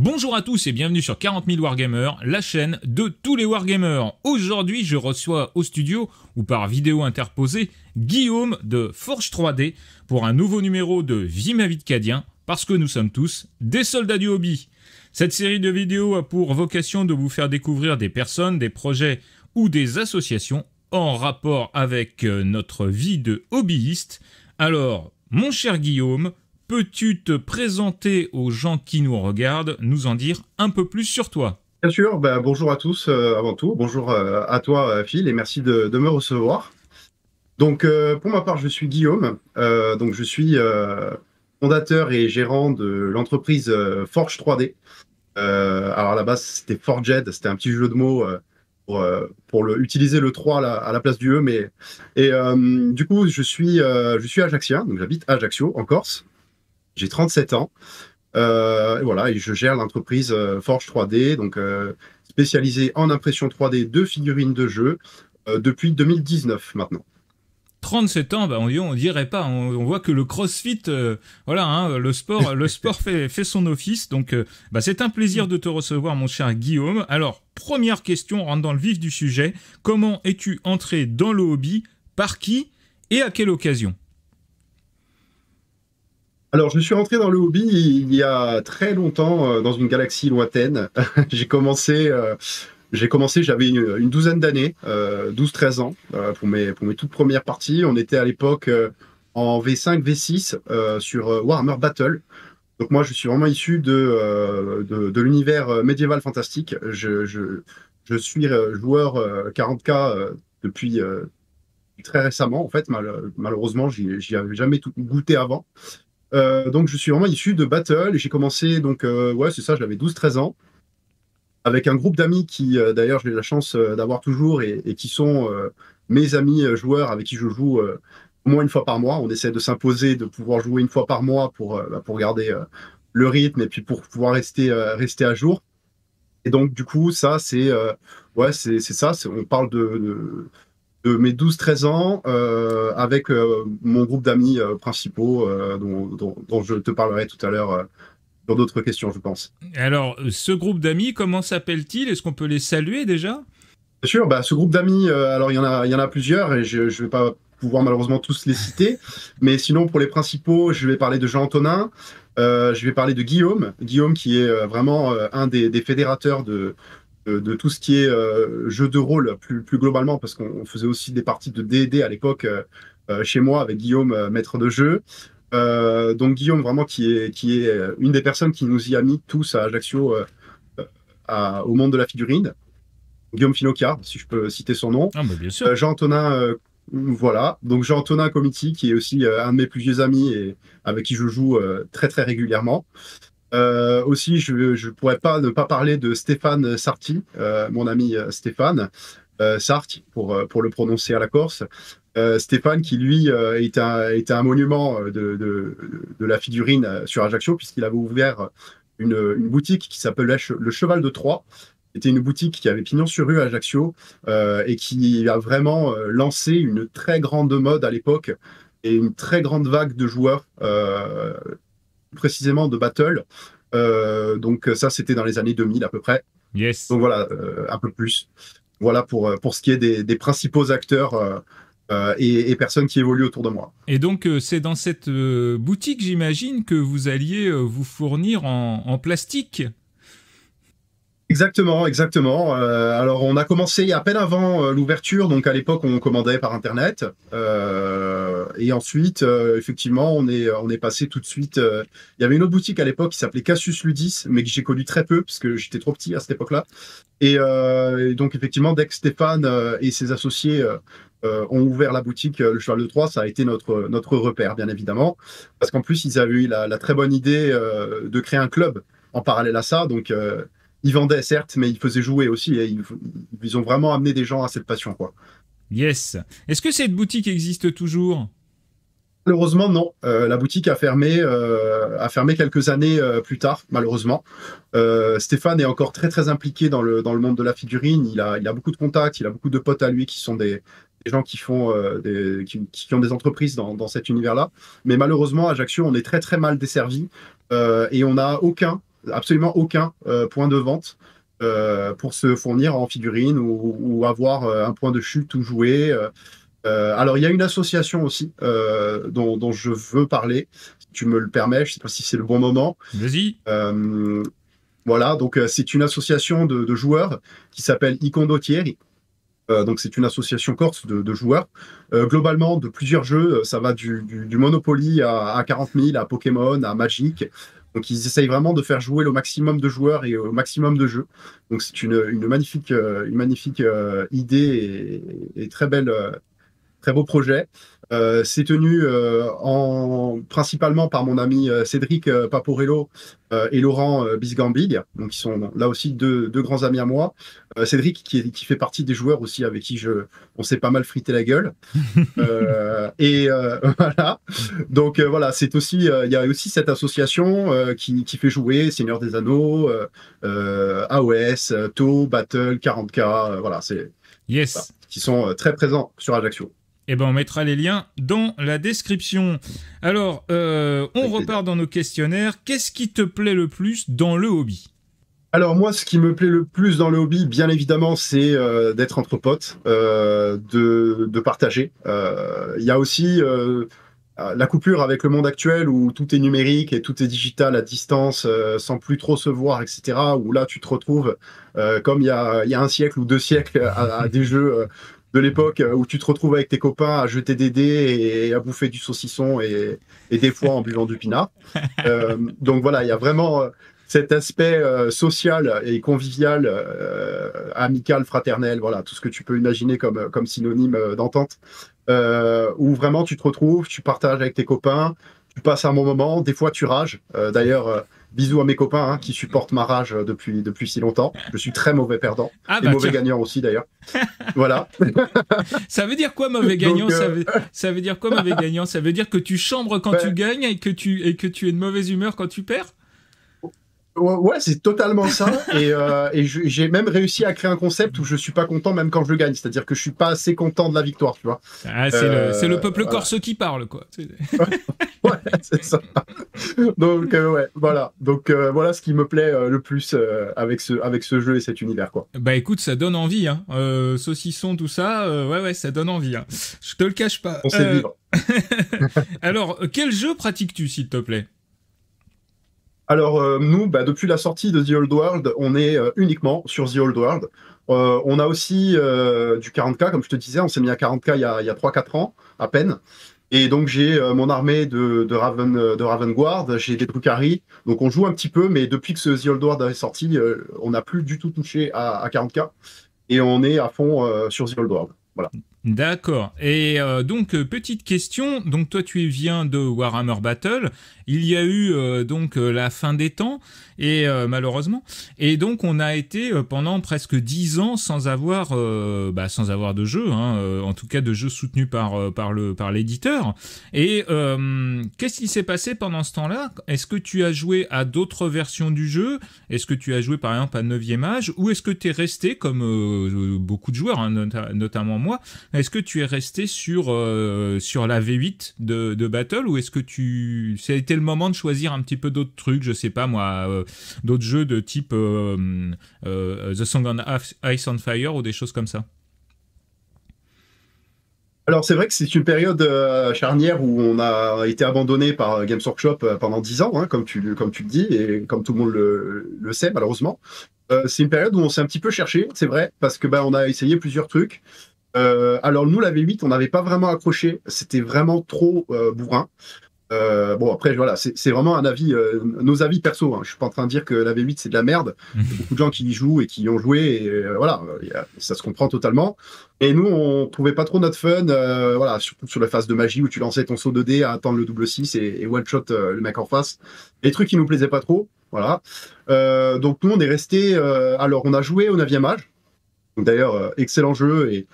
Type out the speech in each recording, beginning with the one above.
Bonjour à tous et bienvenue sur 40 000 Wargamers, la chaîne de tous les Wargamers. Aujourd'hui, je reçois au studio, ou par vidéo interposée, Guillaume de Forge 3D pour un nouveau numéro de Vie ma vie de Cadien, parce que nous sommes tous des soldats du hobby. Cette série de vidéos a pour vocation de vous faire découvrir des personnes, des projets ou des associations en rapport avec notre vie de hobbyiste. Alors, mon cher Guillaume, peux-tu te présenter aux gens qui nous regardent, nous en dire un peu plus sur toi? Bien sûr, bonjour à tous avant tout, bonjour à toi Phil et merci de me recevoir. Donc pour ma part je suis Guillaume, donc je suis fondateur et gérant de l'entreprise Forge 3D. Alors à la base c'était Forged, c'était un petit jeu de mots pour utiliser le 3 à la place du E, du coup je suis ajaxien, donc j'habite Ajaccio en Corse, j'ai 37 ans. Et voilà, et je gère l'entreprise Forge 3D, donc spécialisée en impression 3D de figurines de jeux depuis 2019 maintenant. 37 ans, on dirait pas. On voit que le CrossFit, voilà, hein, le sport fait son office. Donc, c'est un plaisir de te recevoir, mon cher Guillaume. Alors, première question, on rentre dans le vif du sujet. Comment es-tu entré dans le hobby? Par qui? Et à quelle occasion? Alors, je suis rentré dans le hobby il y a très longtemps, dans une galaxie lointaine. J'ai commencé, j'avais une douzaine d'années, 12-13 ans, pour mes toutes premières parties. On était à l'époque en V5, V6 sur Warhammer Battle. Donc moi, je suis vraiment issu de l'univers médiéval fantastique. Je suis joueur 40K depuis très récemment. En fait, malheureusement, j'y avais jamais tout goûté avant. Donc je suis vraiment issu de Battle et j'ai commencé, donc ouais c'est ça, j'avais 12-13 ans, avec un groupe d'amis qui d'ailleurs j'ai la chance d'avoir toujours et qui sont mes amis joueurs avec qui je joue au moins une fois par mois. On essaie de s'imposer de pouvoir jouer une fois par mois pour garder le rythme et puis pour pouvoir rester à jour. Et donc du coup ça c'est ouais c'est ça, on parle de mes 12-13 ans avec mon groupe d'amis principaux dont je te parlerai tout à l'heure dans d'autres questions, je pense. Alors, ce groupe d'amis, comment s'appelle-t-il? Est-ce qu'on peut les saluer déjà? Bien sûr, ce groupe d'amis, alors il y en a plusieurs et je ne vais pas pouvoir malheureusement tous les citer, mais sinon pour les principaux, je vais parler de Jean-Antonin, je vais parler de Guillaume qui est vraiment un des fédérateurs de tout ce qui est jeu de rôle plus globalement, parce qu'on faisait aussi des parties de D&D à l'époque chez moi avec Guillaume, maître de jeu. Donc Guillaume vraiment qui est une des personnes qui nous y a mis tous à Ajaccio au monde de la figurine. Guillaume Finocchiaro, si je peux citer son nom. Ah, bien sûr. Jean-Antonin, voilà. Donc Jean-Antonin Comiti, qui est aussi un de mes plus vieux amis et avec qui je joue très très régulièrement. Aussi, je ne pourrais pas ne pas parler de Stéphane Sarti, mon ami Stéphane Sarti, pour le prononcer à la Corse. Stéphane, qui lui était un monument de la figurine sur Ajaccio, puisqu'il avait ouvert une boutique qui s'appelait le Cheval de Troie. C'était une boutique qui avait pignon sur rue à Ajaccio et qui a vraiment lancé une très grande mode à l'époque et une très grande vague de joueurs, précisément de Battle. Donc ça, c'était dans les années 2000 à peu près. Yes. Donc voilà, un peu plus. Voilà pour ce qui est des principaux acteurs et personnes qui évoluent autour de moi. Et donc, c'est dans cette boutique, j'imagine, que vous alliez vous fournir en plastique. Exactement, exactement. Alors, on a commencé à peine avant l'ouverture, donc à l'époque, on commandait par Internet. Et ensuite, effectivement, on est passé tout de suite. Il y avait une autre boutique à l'époque qui s'appelait Cassius Ludis, mais que j'ai connu très peu, parce que j'étais trop petit à cette époque-là. Et donc, effectivement, dès que Stéphane et ses associés ont ouvert la boutique Le Cheval de Troie, ça a été notre repère, bien évidemment. Parce qu'en plus, ils avaient eu la très bonne idée de créer un club en parallèle à ça. Donc, ils vendaient, certes, mais ils faisaient jouer aussi. Et ils ont vraiment amené des gens à cette passion, quoi. Yes. Est-ce que cette boutique existe toujours? Malheureusement, non. La boutique a fermé quelques années plus tard, malheureusement. Stéphane est encore très, très impliqué dans le monde de la figurine. Il a beaucoup de contacts, il a beaucoup de potes à lui qui sont des gens qui font qui ont des entreprises dans cet univers-là. Mais malheureusement, à Ajaccio, on est très, très mal desservi et on n'a aucun absolument aucun point de vente pour se fournir en figurines ou avoir un point de chute ou jouer. Alors, il y a une association aussi dont je veux parler, si tu me le permets. Je ne sais pas si c'est le bon moment. Vas-y. Voilà, donc c'est une association de joueurs qui s'appelle I Condottieri. Donc c'est une association corse de joueurs. Globalement, de plusieurs jeux, ça va du Monopoly à 40 000, à Pokémon, à Magic. Donc ils essayent vraiment de faire jouer le maximum de joueurs et au maximum de jeux. Donc c'est une magnifique idée et très belle. Très beau projet. C'est tenu principalement par mon ami Cédric Paporello et Laurent Bisgambig, donc qui sont là aussi deux grands amis à moi. Cédric qui fait partie des joueurs aussi avec qui on s'est pas mal frité la gueule. Voilà. Donc voilà, c'est aussi il y a aussi cette association qui fait jouer Seigneur des Anneaux, AOS, ToW, Battle, 40K, voilà, c'est Yes. qui sont très présents sur Ajaccio. Eh ben, on mettra les liens dans la description. Alors, on repart dans nos questionnaires. Qu'est-ce qui te plaît le plus dans le hobby ? Alors moi, ce qui me plaît le plus dans le hobby, bien évidemment, c'est d'être entre potes, de partager. Il y a aussi la coupure avec le monde actuel où tout est numérique et tout est digital à distance, sans plus trop se voir, etc. Où là, tu te retrouves comme il y a un siècle ou 2 siècles à des jeux de l'époque où tu te retrouves avec tes copains à jeter des dés et à bouffer du saucisson et des fois en buvant du pinard. Donc voilà, il y a vraiment cet aspect social et convivial, amical, fraternel, voilà, tout ce que tu peux imaginer comme synonyme d'entente, où vraiment tu te retrouves, tu partages avec tes copains, tu passes un bon moment, des fois tu rages. D'ailleurs, bisous à mes copains qui supportent ma rage depuis si longtemps. Je suis très mauvais perdant. Et mauvais gagnant aussi, d'ailleurs. Voilà. Ça veut dire quoi, mauvais gagnant? Ça veut dire quoi, mauvais gagnant? Ça veut dire que tu chambres quand tu gagnes et que tu es de mauvaise humeur quand tu perds? Ouais, c'est totalement ça. Et j'ai même réussi à créer un concept où je suis pas content même quand je gagne. C'est-à-dire que je suis pas assez content de la victoire, tu vois. Ah, c'est le peuple corse qui parle, quoi. Ouais, c'est ça. Donc ouais, voilà. Donc voilà ce qui me plaît le plus avec ce jeu et cet univers, quoi. Bah écoute, ça donne envie, hein. Saucisson, tout ça, ouais, ça donne envie. Hein. Je te le cache pas. On sait vivre. Alors, quel jeu pratiques-tu, s'il te plaît? Alors nous, depuis la sortie de The Old World, on est uniquement sur The Old World. On a aussi du 40K, comme je te disais, on s'est mis à 40K il y a 3-4 ans à peine. Et donc j'ai mon armée de Ravenguard, j'ai des Drukhari, donc on joue un petit peu, mais depuis que The Old World est sorti, on n'a plus du tout touché à 40K, et on est à fond sur The Old World. Voilà. D'accord. Et donc, petite question. Donc, toi, tu viens de Warhammer Battle. Il y a eu la fin des temps, et malheureusement. Et donc, on a été pendant presque 10 ans sans avoir de jeu, hein, en tout cas de jeux soutenus par l'éditeur. Et qu'est-ce qui s'est passé pendant ce temps-là? Est-ce que tu as joué à d'autres versions du jeu? Est-ce que tu as joué par exemple à 9e âge? Ou est-ce que tu es resté, comme beaucoup de joueurs, hein, notamment moi, est-ce que tu es resté sur la V8 de Battle, ou est-ce que ça a été le moment de choisir un petit peu d'autres trucs, je sais pas moi, d'autres jeux de type The Song on Ice on Fire ou des choses comme ça? Alors c'est vrai que c'est une période charnière où on a été abandonné par Games Workshop pendant 10 ans, hein, comme tu le dis, et comme tout le monde le sait malheureusement. C'est une période où on s'est un petit peu cherché, c'est vrai, parce que on a essayé plusieurs trucs. Alors nous, la V8, on n'avait pas vraiment accroché, c'était vraiment trop bourrin. Bon après voilà, c'est vraiment un avis, nos avis perso, hein. Je suis pas en train de dire que la V8 c'est de la merde. Il y a beaucoup de gens qui y jouent et qui y ont joué, et voilà, ça se comprend totalement. Et nous on trouvait pas trop notre fun, voilà, surtout sur la phase de magie où tu lançais ton saut de dés à attendre le double 6 et one shot le mec en face. Les trucs qui nous plaisaient pas trop, voilà. Donc nous on est resté, alors on a joué au 9e âge. D'ailleurs excellent jeu et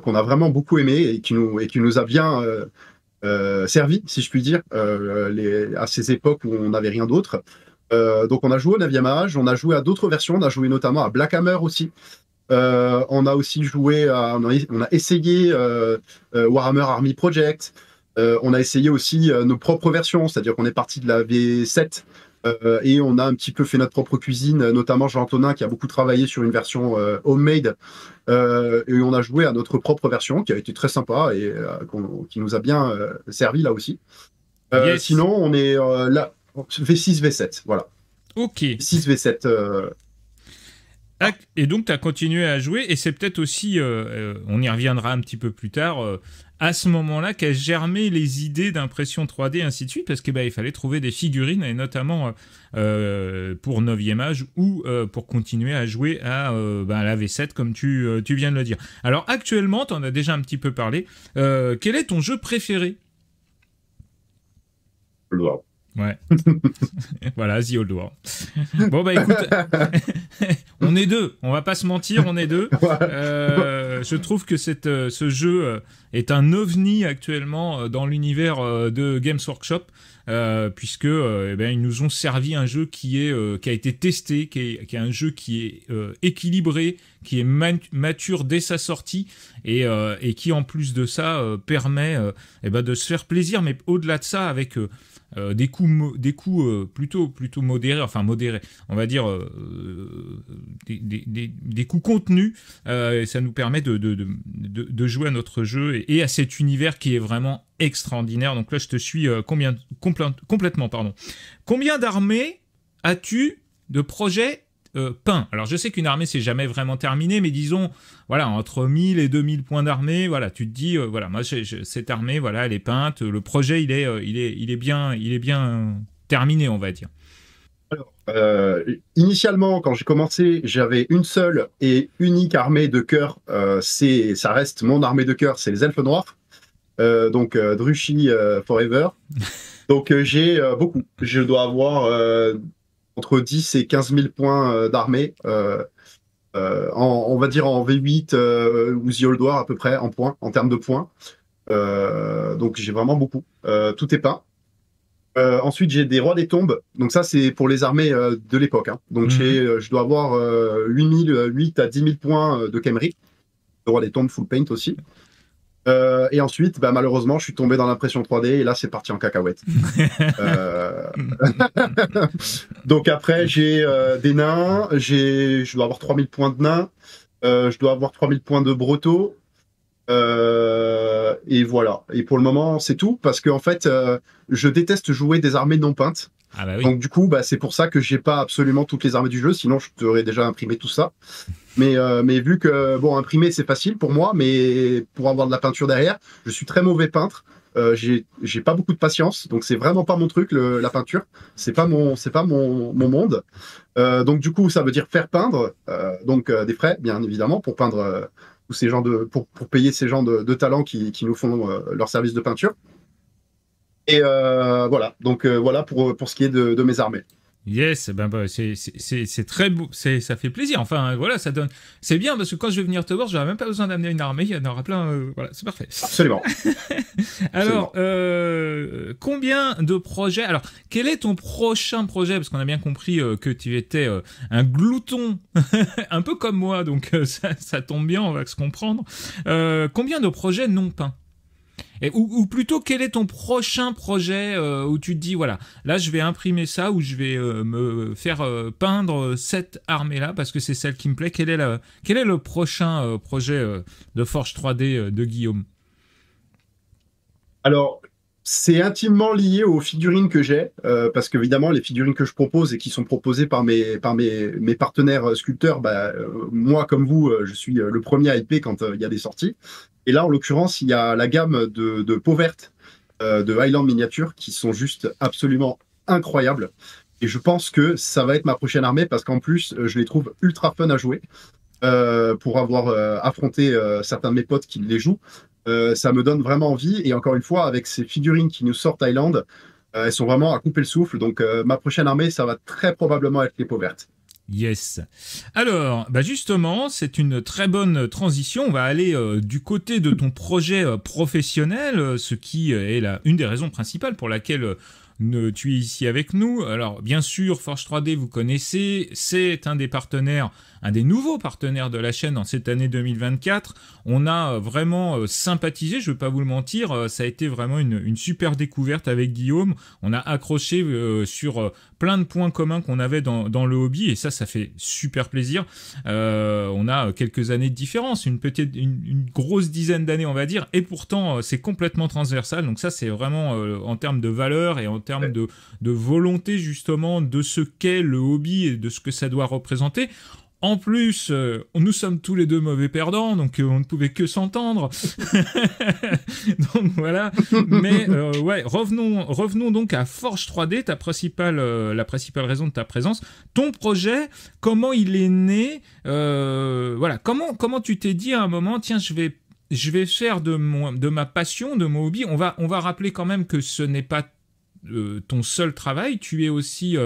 qu'on a vraiment beaucoup aimé et qui nous a bien servi, si je puis dire, à ces époques où on n'avait rien d'autre. Donc on a joué au 9e âge, on a joué à d'autres versions, on a joué notamment à Black Hammer aussi. On a aussi joué on a essayé Warhammer Army Project. On a essayé aussi nos propres versions, c'est-à-dire qu'on est parti de la V7 Et on a un petit peu fait notre propre cuisine, notamment Jean-Antonin qui a beaucoup travaillé sur une version homemade. Et on a joué à notre propre version qui a été très sympa et qui nous a bien servi là aussi. Yes. Sinon, on est là, V6, V7, voilà. Ok. V6, V7. Et donc, tu as continué à jouer, et c'est peut-être aussi, on y reviendra un petit peu plus tard, à ce moment-là qu'a germé les idées d'impression 3D, ainsi de suite, parce qu'il fallait trouver des figurines, et notamment pour 9e âge, ou pour continuer à jouer à la V7, comme tu viens de le dire. Alors, actuellement, tu en as déjà un petit peu parlé, quel est ton jeu préféré ? Wow. Ouais. Voilà, The Old War. Bon, écoute, on est deux, on va pas se mentir, on est deux. Je trouve que ce jeu est un ovni actuellement dans l'univers de Games Workshop, puisque ils nous ont servi un jeu qui a été testé, qui est un jeu qui est équilibré, qui est mature dès sa sortie, et qui en plus de ça permet de se faire plaisir, mais au-delà de ça, avec des coups plutôt modérés, on va dire des coups contenus, et ça nous permet de jouer à notre jeu et à cet univers qui est vraiment extraordinaire. Donc là, je te suis complètement. Combien d'armées as-tu de projets peints ? Alors, je sais qu'une armée, c'est jamais vraiment terminé, mais disons, voilà, entre 1000 et 2000 points d'armée, voilà, tu te dis, moi, cette armée, voilà, elle est peinte, le projet, il est bien terminé, on va dire. Alors, initialement, quand j'ai commencé, j'avais une seule et unique armée de cœur. Ça reste mon armée de cœur, c'est les elfes noirs. Donc, Drushi Forever. Donc, j'ai beaucoup. Je dois avoir entre 10 et 15 000 points d'armée, on va dire en V8 ou The Old War à peu près, en termes de points. Donc, j'ai vraiment beaucoup. Tout est peint. Ensuite, j'ai des rois des tombes. Donc ça, c'est pour les armées de l'époque. Hein. Donc je dois avoir 8 à 10 000 points de Khemri. Le roi des tombes full paint aussi. Et ensuite, malheureusement, je suis tombé dans l'impression 3D et là, c'est parti en cacahuète. Donc après, j'ai des nains. Je dois avoir 3000 points de nains. Je dois avoir 3000 points de Broto. Et voilà. Et pour le moment, c'est tout parce que en fait, je déteste jouer des armées non peintes. Ah bah oui. Donc du coup, c'est pour ça que j'ai pas absolument toutes les armées du jeu. Sinon, je t'aurais déjà imprimé tout ça. Mais vu que imprimer c'est facile pour moi, mais pour avoir de la peinture derrière, je suis très mauvais peintre. J'ai pas beaucoup de patience, donc c'est vraiment pas mon truc la peinture. C'est pas mon monde. Donc du coup, ça veut dire faire peindre. Donc des frais, bien évidemment, pour peindre. Ces gens pour payer ces gens de talent qui nous font leur service de peinture. Et voilà, donc voilà pour ce qui est de mes armées. Yes, c'est très beau, ça fait plaisir. Enfin, voilà, ça donne. C'est bien parce que quand je vais venir te voir, j'aurai même pas besoin d'amener une armée, il y en aura plein. Voilà, c'est parfait. Absolument. Alors, combien de projets ? Alors, quel est ton prochain projet ? Parce qu'on a bien compris que tu étais un glouton, un peu comme moi, donc ça tombe bien, on va se comprendre. Combien de projets non peints ? Ou plutôt, quel est ton prochain projet où tu te dis, voilà, là je vais imprimer ça, ou je vais me faire peindre cette armée-là, parce que c'est celle qui me plaît. Quel est le prochain projet de Forge 3D de Guillaume ? Alors, c'est intimement lié aux figurines que j'ai, parce qu'évidemment, les figurines que je propose et qui sont proposées par mes partenaires sculpteurs, moi comme vous, je suis le premier à hyper quand il y a des sorties. Et là, en l'occurrence, il y a la gamme de peau verte de Highland Miniature qui sont juste absolument incroyables. Et je pense que ça va être ma prochaine armée parce qu'en plus, je les trouve ultra fun à jouer. Pour avoir affronté certains de mes potes qui les jouent, ça me donne vraiment envie. Et encore une fois, avec ces figurines qui nous sortent Highland, elles sont vraiment à couper le souffle. Donc, ma prochaine armée, ça va très probablement être les peaux vertes. Yes. Alors, justement, c'est une très bonne transition. On va aller du côté de ton projet professionnel, ce qui est une des raisons principales pour laquelle tu es ici avec nous. Alors, bien sûr, Forge 3D, vous connaissez, c'est un des partenaires un des nouveaux partenaires de la chaîne dans cette année 2024. On a vraiment sympathisé, je ne vais pas vous le mentir, ça a été vraiment une super découverte avec Guillaume. On a accroché sur plein de points communs qu'on avait dans le hobby, et ça fait super plaisir. On a quelques années de différence, une grosse dizaine d'années on va dire, et pourtant c'est complètement transversal, donc ça c'est vraiment en termes de valeur et en termes de volonté justement de ce qu'est le hobby et de ce que ça doit représenter. En plus, nous sommes tous les deux mauvais perdants, donc on ne pouvait que s'entendre. Donc voilà. Mais ouais, revenons donc à Forge 3D, la principale raison de ta présence. Ton projet, comment il est né, voilà, comment tu t'es dit à un moment, tiens, je vais faire de ma passion, de mon hobby. On va rappeler quand même que ce n'est pas ton seul travail, tu as aussi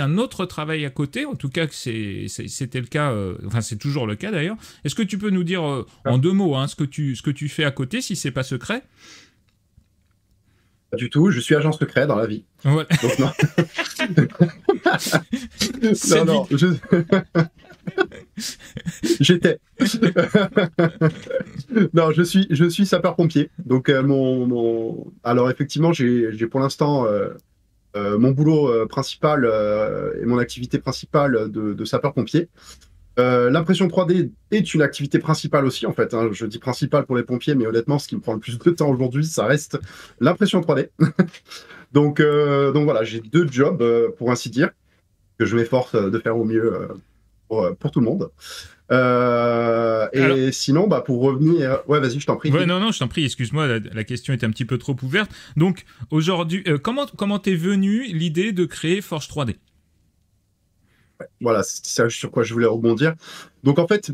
un autre travail à côté, en tout cas c'était le cas, enfin c'est toujours le cas d'ailleurs. Est-ce que tu peux nous dire en 2 mots ce que tu fais à côté, si c'est pas secret? Pas du tout, je suis agent secret dans la vie. Ouais. Donc non. non, j'étais. Non, je suis sapeur-pompier. Donc alors effectivement, j'ai pour l'instant mon boulot principal et mon activité principale de sapeur-pompier. L'impression 3D est une activité principale aussi, en fait. Hein. Je dis principale pour les pompiers, mais honnêtement, ce qui me prend le plus de temps aujourd'hui, ça reste l'impression 3D. Donc voilà, j'ai 2 jobs, pour ainsi dire, que je m'efforce de faire au mieux pour tout le monde. Alors, sinon, pour revenir... Ouais, vas-y, je t'en prie. Ouais, non, je t'en prie, excuse-moi, la question est un petit peu trop ouverte. Donc, aujourd'hui, comment t'es venue l'idée de créer Forge 3D? Voilà, c'est ça sur quoi je voulais rebondir. Donc en fait,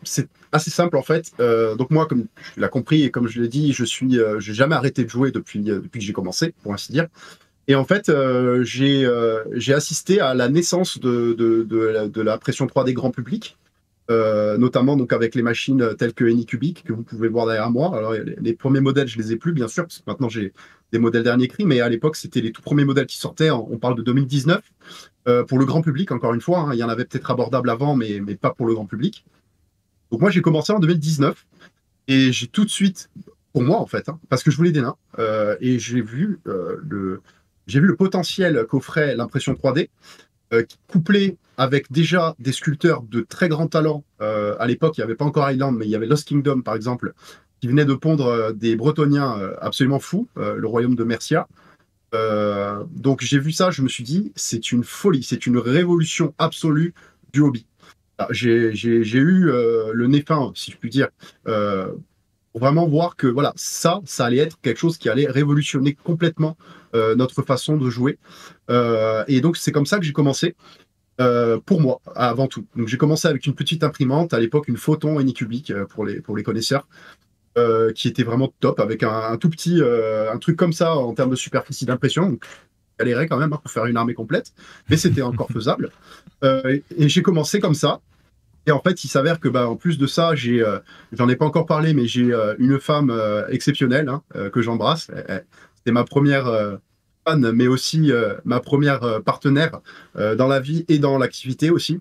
c'est assez simple en fait. Donc moi, comme tu l'as compris et comme je l'ai dit, j'ai jamais arrêté de jouer depuis que j'ai commencé, pour ainsi dire. Et en fait, j'ai assisté à la naissance de la pression 3D grand public, notamment donc avec les machines telles que Anycubic que vous pouvez voir derrière moi. Alors les premiers modèles, je les ai plus bien sûr, parce que maintenant j'ai des modèles dernier cri, mais à l'époque c'était les tout premiers modèles qui sortaient. On parle de 2019. Pour le grand public, encore une fois, il y en avait peut-être abordables avant, mais pas pour le grand public. Donc moi, j'ai commencé en 2019 et j'ai tout de suite, pour moi en fait, parce que je voulais des nains, et j'ai vu le potentiel qu'offrait l'impression 3D, couplé avec déjà des sculpteurs de très grand talent. À l'époque, il n'y avait pas encore Island, mais il y avait Lost Kingdom, par exemple, qui venait de pondre des Bretoniens absolument fous, le royaume de Mercia. Donc j'ai vu ça, je me suis dit, c'est une folie, c'est une révolution absolue du hobby. J'ai eu le nez fin, si je puis dire, pour vraiment voir que voilà, ça allait être quelque chose qui allait révolutionner complètement notre façon de jouer. Et donc c'est comme ça que j'ai commencé, pour moi, avant tout. Donc j'ai commencé avec une petite imprimante, à l'époque une Photon Anycubic pour les connaisseurs. Qui était vraiment top, avec un tout petit un truc comme ça en termes de superficie d'impression. Donc, je galérais quand même pour faire une armée complète, mais c'était encore faisable. Et j'ai commencé comme ça. Et en fait, il s'avère que, en plus de ça, j'en ai pas encore parlé, mais j'ai une femme exceptionnelle que j'embrasse. C'était ma première fan, mais aussi ma première partenaire dans la vie et dans l'activité aussi,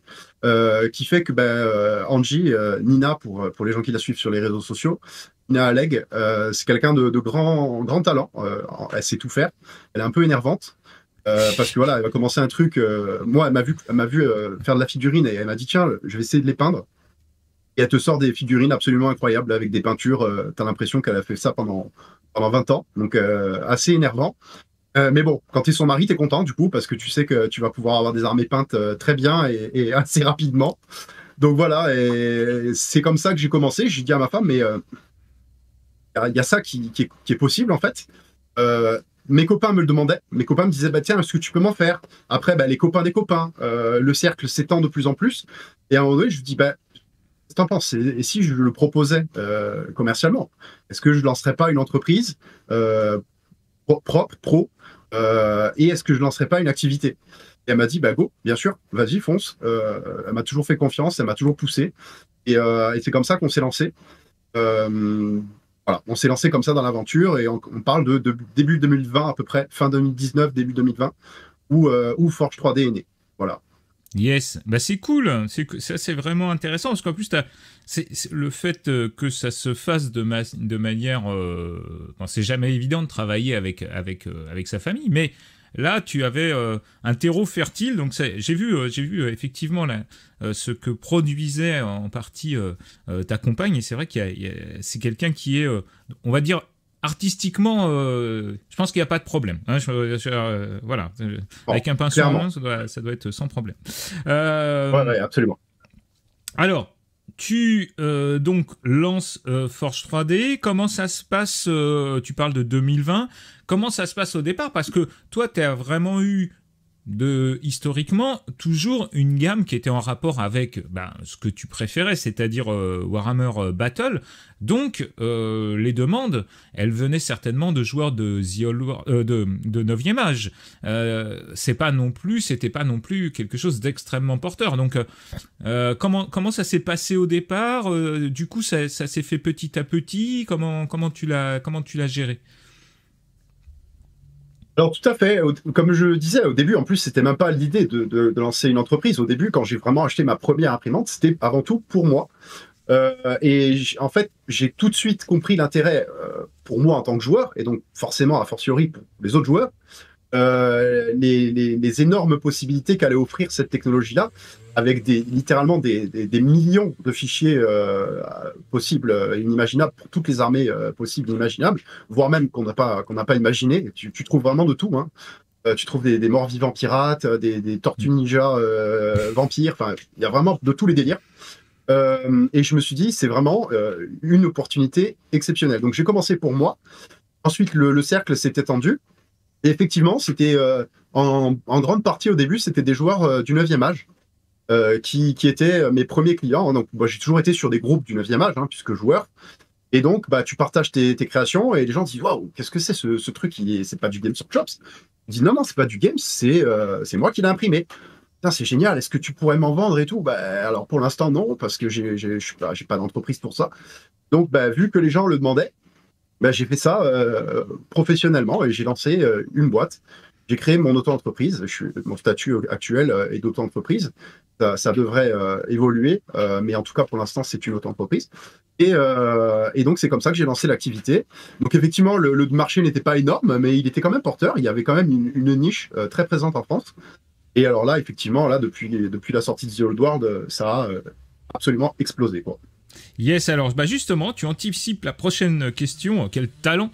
qui fait que Angie, Nina, pour les gens qui la suivent sur les réseaux sociaux, Nina Alleg, c'est quelqu'un de grand talent. Elle sait tout faire. Elle est un peu énervante. Parce que voilà, elle va commencer un truc. Moi, elle m'a vu faire de la figurine et elle m'a dit tiens, je vais essayer de les peindre. Et elle te sort des figurines absolument incroyables avec des peintures. T'as l'impression qu'elle a fait ça pendant 20 ans. Donc assez énervant. Mais bon, quand t'es son mari, t'es content du coup parce que tu sais que tu vas pouvoir avoir des armées peintes très bien et assez rapidement. Donc voilà, et c'est comme ça que j'ai commencé. J'ai dit à ma femme, mais il y a ça qui est possible en fait. Mes copains me le demandaient. Mes copains me disaient, tiens, est-ce que tu peux m'en faire? Après, les copains des copains. Le cercle s'étend de plus en plus. Et à un moment donné, je me dis, qu'est-ce que t'en penses? Et si je le proposais commercialement? Est-ce que je lancerais pas une entreprise propre, pro, et est-ce que je lancerais pas une activité? Et elle m'a dit, go, bien sûr, vas-y, fonce. Elle m'a toujours fait confiance, elle m'a toujours poussé. Et c'est comme ça qu'on s'est lancé. Voilà, on s'est lancé comme ça dans l'aventure et on parle de début 2020 à peu près, fin 2019, début 2020, où Forge 3D est né. Voilà. Yes, bah c'est cool, ça c'est vraiment intéressant parce qu'en plus c'est le fait que ça se fasse de manière, bon, c'est jamais évident de travailler avec sa famille, mais là tu avais un terreau fertile, donc j'ai vu effectivement là, ce que produisait en partie ta compagne, et c'est vrai c'est quelqu'un qui est, on va dire artistiquement, je pense qu'il n'y a pas de problème. Hein, voilà, Bon, avec un pinceau en clairement. main, ça doit être sans problème. Ouais, ouais, absolument. Alors, tu donc lances Forge 3D. Comment ça se passe tu parles de 2020. Comment ça se passe au départ? Parce que toi, tu as vraiment eu historiquement toujours une gamme qui était en rapport avec ce que tu préférais, c'est-à-dire Warhammer Battle. Donc les demandes, elles venaient certainement de joueurs de The Old de 9e âge. C'était pas non plus quelque chose d'extrêmement porteur. Donc comment ça s'est passé au départ? Du coup ça s'est fait petit à petit. Comment tu l'as géré? Alors tout à fait, comme je le disais au début, en plus c'était même pas l'idée de lancer une entreprise. Au début, quand j'ai vraiment acheté ma première imprimante, c'était avant tout pour moi. En fait, j'ai tout de suite compris l'intérêt pour moi en tant que joueur, et donc forcément a fortiori pour les autres joueurs, les énormes possibilités qu'allait offrir cette technologie-là, avec littéralement des millions de fichiers possibles et inimaginables pour toutes les armées possibles et imaginables, voire même qu'on n'a pas imaginé. Tu trouves vraiment de tout, hein. Tu trouves des morts-vivants pirates, des tortues ninja vampires, enfin, il y a vraiment de tous les délires. Et je me suis dit, c'est vraiment une opportunité exceptionnelle. Donc j'ai commencé pour moi. Ensuite, le cercle s'est étendu. Et effectivement, c'était en grande partie au début, c'était des joueurs du 9e âge qui étaient mes premiers clients. Donc, moi, j'ai toujours été sur des groupes du 9e âge, hein, puisque joueur. Et donc, tu partages tes créations et les gens disent waouh, qu'est-ce que c'est ce truc? C'est pas du Games Workshop. Je dis non, non, c'est pas du Games, c'est moi qui l'ai imprimé. Putain, c'est génial, est-ce que tu pourrais m'en vendre et tout? Alors pour l'instant, non, parce que j'ai pas d'entreprise pour ça. Donc, vu que les gens le demandaient, j'ai fait ça professionnellement et j'ai lancé une boîte. J'ai créé mon auto-entreprise. Mon statut actuel est d'auto-entreprise. Ça devrait évoluer, mais en tout cas, pour l'instant, c'est une auto-entreprise. Et donc, c'est comme ça que j'ai lancé l'activité. Donc, effectivement, le marché n'était pas énorme, mais il était quand même porteur. Il y avait quand même une niche très présente en France. Et alors là, effectivement, là, depuis la sortie de The Old World, ça a absolument explosé, quoi. Yes, alors justement, tu anticipes la prochaine question. Quel talent.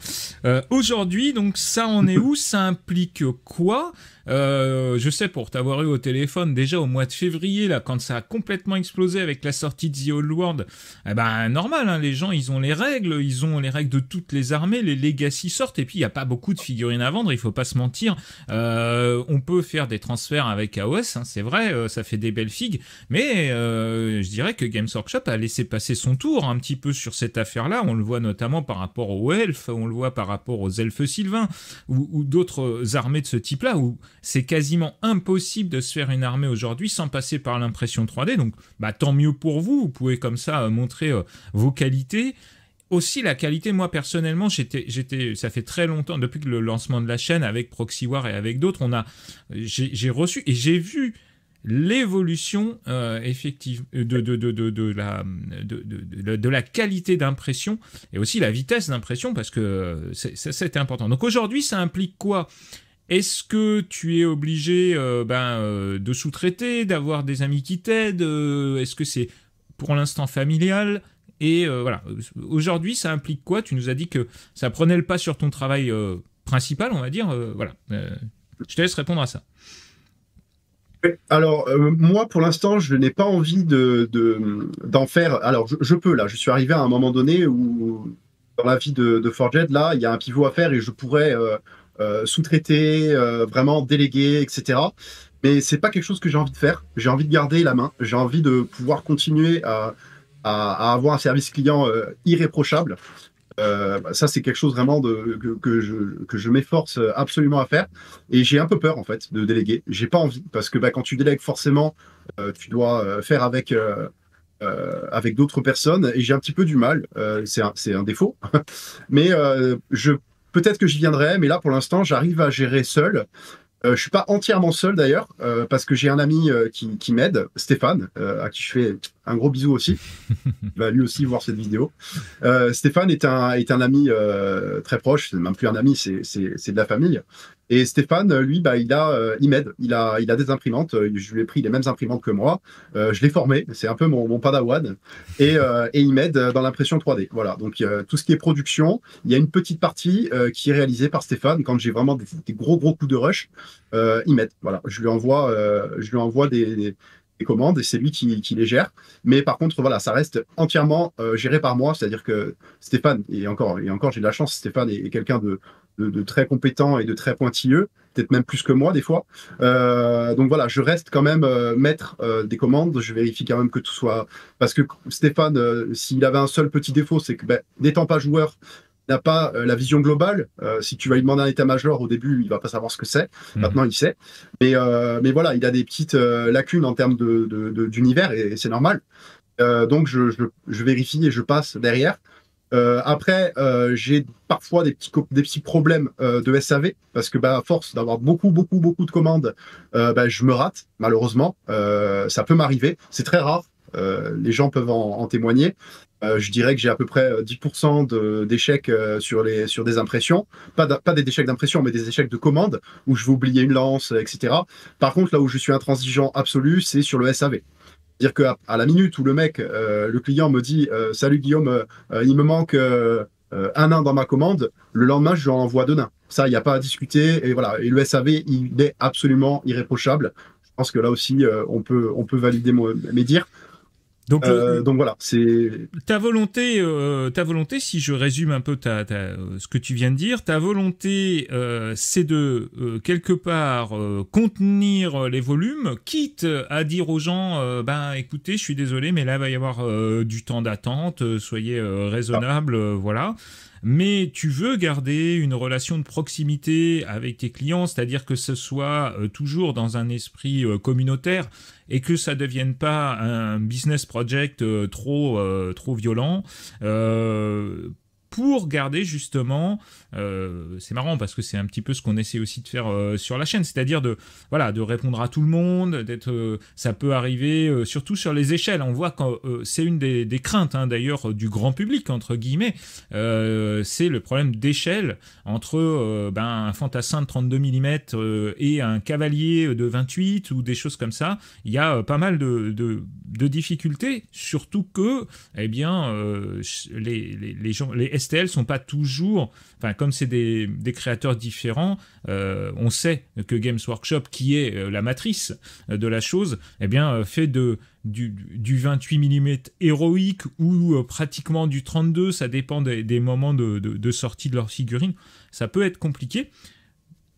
Aujourd'hui, donc ça en est où? Ça implique quoi? Je sais, pour t'avoir eu au téléphone déjà au mois de février, là, quand ça a complètement explosé avec la sortie de The Old World, normal, hein, les gens, ils ont les règles de toutes les armées, les legacy sortent, et puis il n'y a pas beaucoup de figurines à vendre, il faut pas se mentir. On peut faire des transferts avec AOS, hein, c'est vrai, ça fait des belles figues, mais je dirais que Games Workshop a laissé passer son tour un petit peu sur cette affaire-là. On le voit notamment par rapport aux elfes, on le voit par rapport aux elfes sylvains, ou d'autres armées de ce type-là, où c'est quasiment impossible de se faire une armée aujourd'hui sans passer par l'impression 3D. Donc, tant mieux pour vous. Vous pouvez comme ça montrer vos qualités. Aussi, la qualité, moi personnellement, ça fait très longtemps, depuis le lancement de la chaîne avec Proxy War et avec d'autres, j'ai reçu et j'ai vu l'évolution effective de la qualité d'impression et aussi la vitesse d'impression, parce que c'était important. Donc aujourd'hui, ça implique quoi? Est-ce que tu es obligé de sous-traiter, d'avoir des amis qui t'aident? Est-ce que c'est pour l'instant familial? Et voilà. Aujourd'hui, ça implique quoi? Tu nous as dit que ça prenait le pas sur ton travail principal, on va dire. Voilà. Je te laisse répondre à ça. Alors, moi, pour l'instant, je n'ai pas envie d'en faire. Alors, je peux, là. Je suis arrivé à un moment donné où, dans la vie de Forged, là, il y a un pivot à faire et je pourrais sous-traiter, vraiment déléguer, etc. Mais c'est pas quelque chose que j'ai envie de faire. J'ai envie de garder la main. J'ai envie de pouvoir continuer à avoir un service client irréprochable. Ça, c'est quelque chose vraiment que je m'efforce absolument à faire. Et j'ai un peu peur, en fait, de déléguer. J'ai pas envie, parce que quand tu délègues, forcément, tu dois faire avec d'autres personnes. Et j'ai un petit peu du mal. C'est un défaut. Mais peut-être que j'y viendrai. Mais là, pour l'instant, j'arrive à gérer seul. Je suis pas entièrement seul d'ailleurs, parce que j'ai un ami qui m'aide, Stéphane, à qui je fais un gros bisou aussi. Il va lui aussi voir cette vidéo. Stéphane est un ami très proche, c'est même plus un ami, c'est de la famille. Et Stéphane, lui, bah, il m'aide. Il a des imprimantes. Je lui ai pris les mêmes imprimantes que moi. Je l'ai formé. C'est un peu mon padawan. Et il m'aide dans l'impression 3D. Voilà. Donc, tout ce qui est production, il y a une petite partie qui est réalisée par Stéphane. Quand j'ai vraiment des gros coups de rush, il m'aide. Voilà. Je lui envoie des commandes et c'est lui qui les gère. Mais par contre, voilà, ça reste entièrement géré par moi. C'est-à-dire que Stéphane, et encore, j'ai de la chance, Stéphane est quelqu'un de très compétent et de très pointilleux, peut-être même plus que moi des fois. Donc voilà, je reste quand même maître des commandes, je vérifie quand même que tout soit... Parce que Stéphane, s'il avait un seul petit défaut, c'est que n'étant pas joueur, il n'a pas la vision globale. Si tu vas lui demander un état-major au début, il va pas savoir ce que c'est. Maintenant, il sait. Mais voilà, il a des petites lacunes en termes d'univers et c'est normal. Donc je vérifie et je passe derrière. Après, j'ai parfois des petits problèmes de SAV parce que à force d'avoir beaucoup de commandes, je me rate malheureusement. Ça peut m'arriver, c'est très rare. Les gens peuvent en témoigner. Je dirais que j'ai à peu près 10% d'échecs sur des impressions. Pas des échecs d'impression, mais des échecs de commande où je vais oublier une lance, etc. Par contre, là où je suis intransigeant absolu, c'est sur le SAV. C'est-à-dire qu'à la minute où le client me dit Salut Guillaume, il me manque un nain dans ma commande, le lendemain, je lui en envoie 2 nains. Ça, il n'y a pas à discuter. Et voilà. Et le SAV, il est absolument irréprochable. Je pense que là aussi, on peut valider mes dires. Donc voilà, c'est ta volonté, si je résume un peu ce que tu viens de dire, ta volonté, c'est de quelque part contenir les volumes, quitte à dire aux gens, écoutez, je suis désolé, mais là il va y avoir du temps d'attente, soyez raisonnable, voilà. Mais tu veux garder une relation de proximité avec tes clients, c'est-à-dire que ce soit toujours dans un esprit communautaire et que ça devienne pas un business project trop violent. Pour garder justement, c'est marrant parce que c'est un petit peu ce qu'on essaie aussi de faire sur la chaîne, c'est-à-dire de répondre à tout le monde, ça peut arriver surtout sur les échelles. On voit que c'est une des craintes d'ailleurs du grand public entre guillemets, c'est le problème d'échelle entre un fantassin de 32 mm et un cavalier de 28 ou des choses comme ça. Il y a pas mal de difficultés, surtout que les gens, les STL sont pas toujours, comme c'est des créateurs différents, on sait que Games Workshop, qui est la matrice de la chose, fait du 28 mm héroïque ou pratiquement du 32, ça dépend des moments de sortie de leurs figurines. Ça peut être compliqué.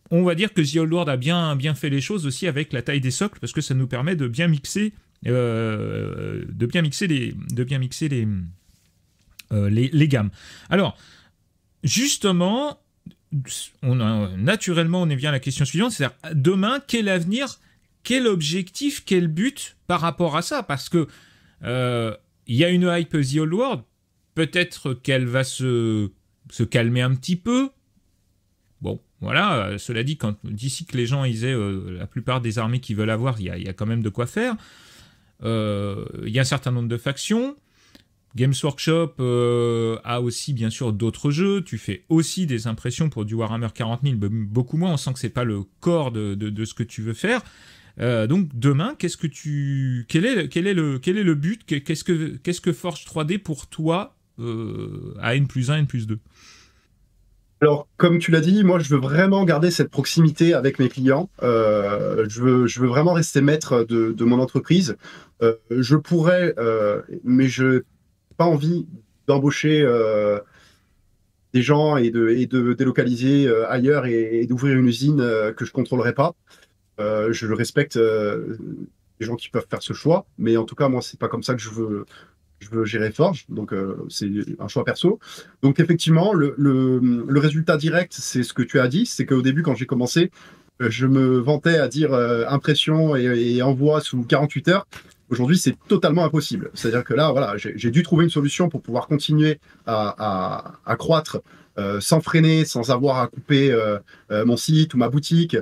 On va dire que The Old World a bien fait les choses aussi avec la taille des socles, parce que ça nous permet de bien mixer les gammes. Alors, justement, naturellement, on est bien à la question suivante, c'est-à-dire, demain, quel avenir, quel objectif, quel but par rapport à ça? Parce que il y a une hype The Old World, peut-être qu'elle va se calmer un petit peu. Bon, voilà, cela dit, d'ici que les gens ils aient la plupart des armées qu'ils veulent avoir, il y a quand même de quoi faire. Il y a un certain nombre de factions. Games Workshop a aussi bien sûr d'autres jeux. Tu fais aussi des impressions pour du Warhammer 40 000, beaucoup moins. On sent que c'est pas le corps de ce que tu veux faire. Donc demain, quel est le but? Qu'est-ce que Forge 3D pour toi à N+1, N+2? Alors, comme tu l'as dit, moi, je veux vraiment garder cette proximité avec mes clients. Je veux vraiment rester maître de mon entreprise. Je pourrais, mais je n'ai pas envie d'embaucher des gens et de délocaliser ailleurs et d'ouvrir une usine que je ne contrôlerai pas. Je respecte les gens qui peuvent faire ce choix, mais en tout cas, moi, c'est pas comme ça que je veux gérer Forge, donc c'est un choix perso. Donc effectivement, le résultat direct, c'est ce que tu as dit, c'est qu'au début, quand j'ai commencé, je me vantais à dire impression et envoi sous 48 heures. Aujourd'hui, c'est totalement impossible. C'est-à-dire que là, voilà, j'ai dû trouver une solution pour pouvoir continuer à croître sans freiner, sans avoir à couper mon site ou ma boutique.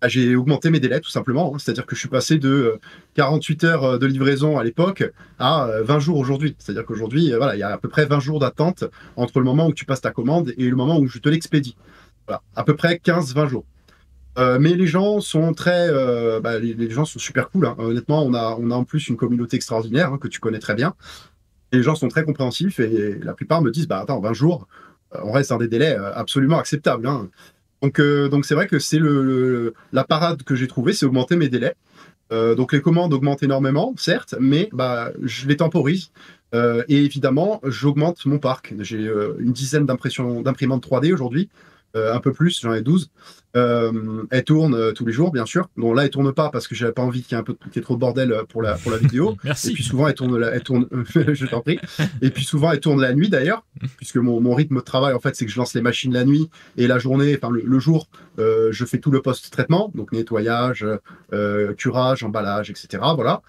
j'ai augmenté mes délais tout simplement. Hein. C'est-à-dire que je suis passé de 48 heures de livraison à l'époque à 20 jours aujourd'hui. C'est-à-dire qu'aujourd'hui, voilà, il y a à peu près 20 jours d'attente entre le moment où tu passes ta commande et le moment où je te l'expédie. Voilà, à peu près 15-20 jours. Mais les gens sont les gens sont super cool. Hein. Honnêtement, on a en plus une communauté extraordinaire, hein, que tu connais très bien. Et les gens sont très compréhensifs et la plupart me disent, bah attends, 20 jours, on reste dans des délais absolument acceptables. Hein. Donc c'est vrai que c'est la parade que j'ai trouvée, c'est augmenter mes délais. Donc les commandes augmentent énormément, certes, mais bah, je les temporise. Et évidemment, j'augmente mon parc. J'ai une dizaine d'imprimantes 3D aujourd'hui. Un peu plus, j'en ai 12. Elles tournent tous les jours, bien sûr. Bon, là, elles tournent pas parce que j'avais pas envie qu'il y ait trop de bordel pour la vidéo. Merci. Et puis souvent, elles tournent je t'en prie. Et puis souvent, elles tournent la nuit d'ailleurs, puisque mon rythme de travail, en fait, c'est que je lance les machines la nuit et la journée, enfin le jour, je fais tout le post-traitement, donc nettoyage, curage, emballage, etc. Voilà.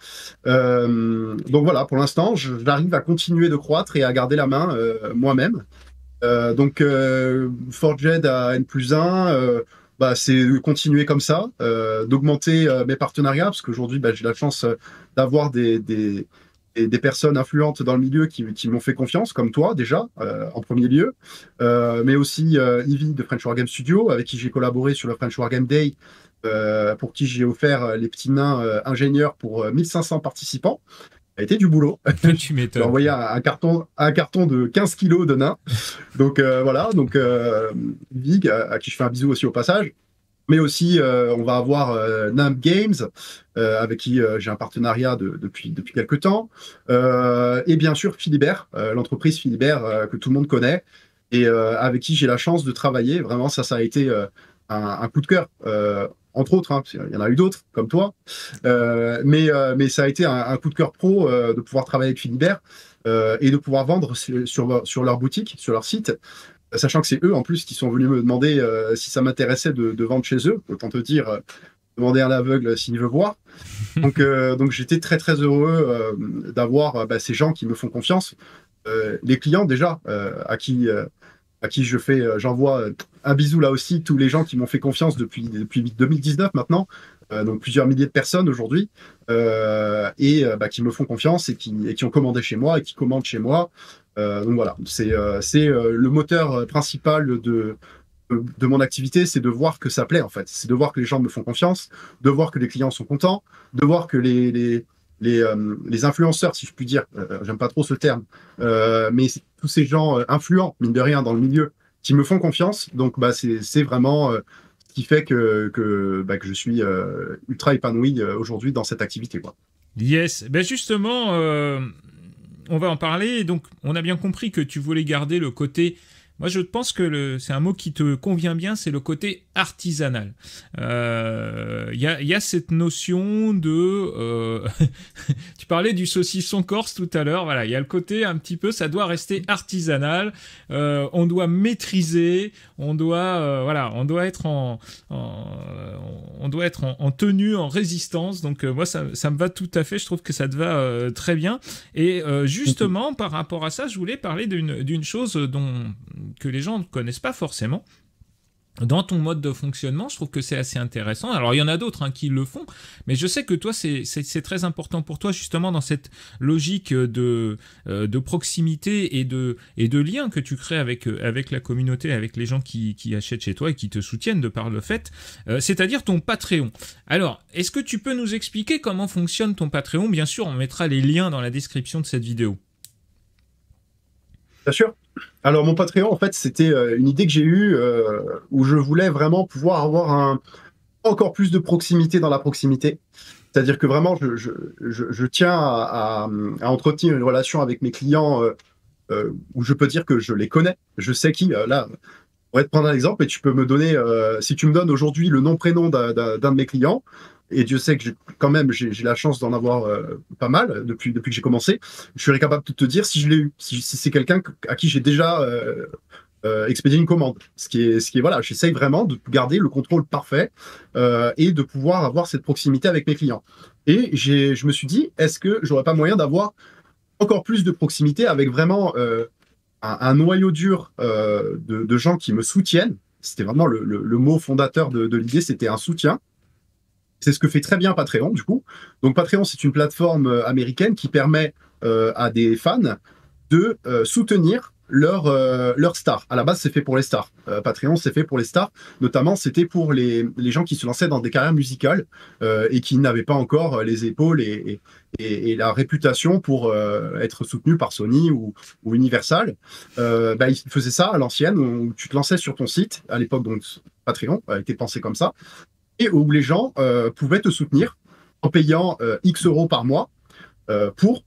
Donc voilà, pour l'instant, j'arrive à continuer de croître et à garder la main moi-même. Forged à N+1, bah, c'est de continuer comme ça, d'augmenter mes partenariats, parce qu'aujourd'hui, bah, j'ai la chance d'avoir des personnes influentes dans le milieu qui m'ont fait confiance, comme toi déjà, en premier lieu, mais aussi Yvi de French Wargame Studio, avec qui j'ai collaboré sur le French Wargame Day, pour qui j'ai offert les petits nains ingénieurs pour 1500 participants. Ça a été du boulot. Tu m'étonnes. J'ai envoyé un carton de 15 kilos de nains. Donc voilà, donc Vig, à qui je fais un bisou aussi au passage. Mais aussi, on va avoir Namp Games, avec qui j'ai un partenariat depuis quelques temps. Et bien sûr, Philibert, l'entreprise Philibert que tout le monde connaît et avec qui j'ai la chance de travailler. Vraiment, ça a été un coup de cœur. Entre autres, hein, il y en a eu d'autres, comme toi. Mais ça a été un coup de cœur pro de pouvoir travailler avec Philibert et de pouvoir vendre sur leur boutique, sur leur site. Sachant que c'est eux, en plus, qui sont venus me demander si ça m'intéressait de vendre chez eux. Autant te dire, demander à un aveugle s'il veut voir. Donc j'étais très, très heureux d'avoir ces gens qui me font confiance. Les clients, déjà, à qui j'envoie un bisou là aussi, tous les gens qui m'ont fait confiance depuis 2019 maintenant, donc plusieurs milliers de personnes aujourd'hui, qui me font confiance et qui ont commandé chez moi et qui commandent chez moi. Donc voilà, c'est le moteur principal de mon activité, c'est de voir que ça plaît en fait. C'est de voir que les gens me font confiance, de voir que les clients sont contents, de voir que les influenceurs, si je puis dire, j'aime pas trop ce terme, mais tous ces gens influents, mine de rien, dans le milieu, qui me font confiance. Donc, bah, c'est vraiment ce qui fait que je suis ultra épanoui aujourd'hui dans cette activité, quoi. Yes, ben justement, on va en parler. Donc, on a bien compris que tu voulais garder le côté... Moi, je pense que c'est un mot qui te convient bien, c'est le côté artisanal. Il y a cette notion de... tu parlais du saucisson corse tout à l'heure. Voilà, il y a le côté un petit peu, ça doit rester artisanal. On doit maîtriser. On doit être en tenue, en résistance. Donc moi, ça me va tout à fait. Je trouve que ça te va très bien. Et justement, par rapport à ça, je voulais parler d'une chose que les gens ne connaissent pas forcément. Dans ton mode de fonctionnement, je trouve que c'est assez intéressant. Alors, il y en a d'autres qui le font, mais je sais que toi, c'est très important pour toi, justement, dans cette logique de proximité et de lien que tu crées avec la communauté, avec les gens qui achètent chez toi et qui te soutiennent de par le fait, c'est-à-dire ton Patreon. Alors, est-ce que tu peux nous expliquer comment fonctionne ton Patreon? Bien sûr, on mettra les liens dans la description de cette vidéo. Bien sûr. Alors, mon Patreon, en fait, c'était une idée que j'ai eue où je voulais vraiment pouvoir avoir encore plus de proximité dans la proximité. C'est-à-dire que vraiment, je tiens à entretenir une relation avec mes clients où je peux dire que je les connais. Je sais qui, là, on va te prendre un exemple et tu peux me donner, si tu me donnes aujourd'hui le nom-prénom d'un de mes clients, et Dieu sait que j'ai la chance d'en avoir pas mal depuis que j'ai commencé, je serais capable de te dire si je l'ai eu, si c'est quelqu'un à qui j'ai déjà expédié une commande. Ce qui est voilà, j'essaye vraiment de garder le contrôle parfait et de pouvoir avoir cette proximité avec mes clients. Et je me suis dit, est-ce que j'aurais pas moyen d'avoir encore plus de proximité avec vraiment un noyau dur de gens qui me soutiennent. C'était vraiment le mot fondateur de l'idée, c'était un soutien. C'est ce que fait très bien Patreon, du coup. Donc Patreon, c'est une plateforme américaine qui permet à des fans de soutenir leur star. À la base, c'est fait pour les stars. Patreon, c'est fait pour les stars. Notamment, c'était pour les gens qui se lançaient dans des carrières musicales et qui n'avaient pas encore les épaules et la réputation pour être soutenus par Sony ou Universal. Ils faisaient ça à l'ancienne, où tu te lançais sur ton site. À l'époque, donc, Patreon a été pensé comme ça. Et où les gens pouvaient te soutenir en payant X euros par mois pour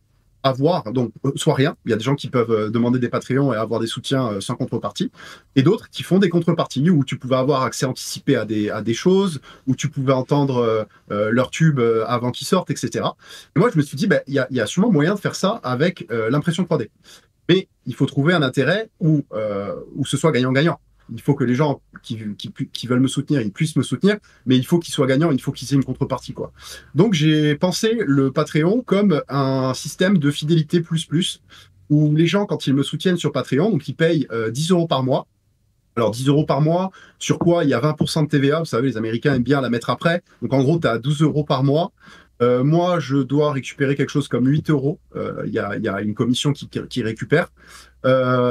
avoir, donc soit rien, il y a des gens qui peuvent demander des Patreons et avoir des soutiens sans contrepartie, et d'autres qui font des contreparties où tu pouvais avoir accès anticipé à des choses, où tu pouvais entendre leurs tubes avant qu'ils sortent, etc. Et moi je me suis dit, il y a sûrement moyen de faire ça avec l'impression 3D. Mais il faut trouver un intérêt où ce soit gagnant-gagnant. Il faut que les gens qui veulent me soutenir, ils puissent me soutenir, mais il faut qu'ils soient gagnants, il faut qu'ils aient une contrepartie, quoi. Donc j'ai pensé le Patreon comme un système de fidélité plus, où les gens, quand ils me soutiennent sur Patreon, donc ils payent 10 euros par mois. Alors 10 euros par mois, sur quoi il y a 20% de TVA, vous savez, les Américains aiment bien la mettre après. Donc en gros, tu as 12 euros par mois. Moi, je dois récupérer quelque chose comme 8 euros. Il y a une commission qui récupère.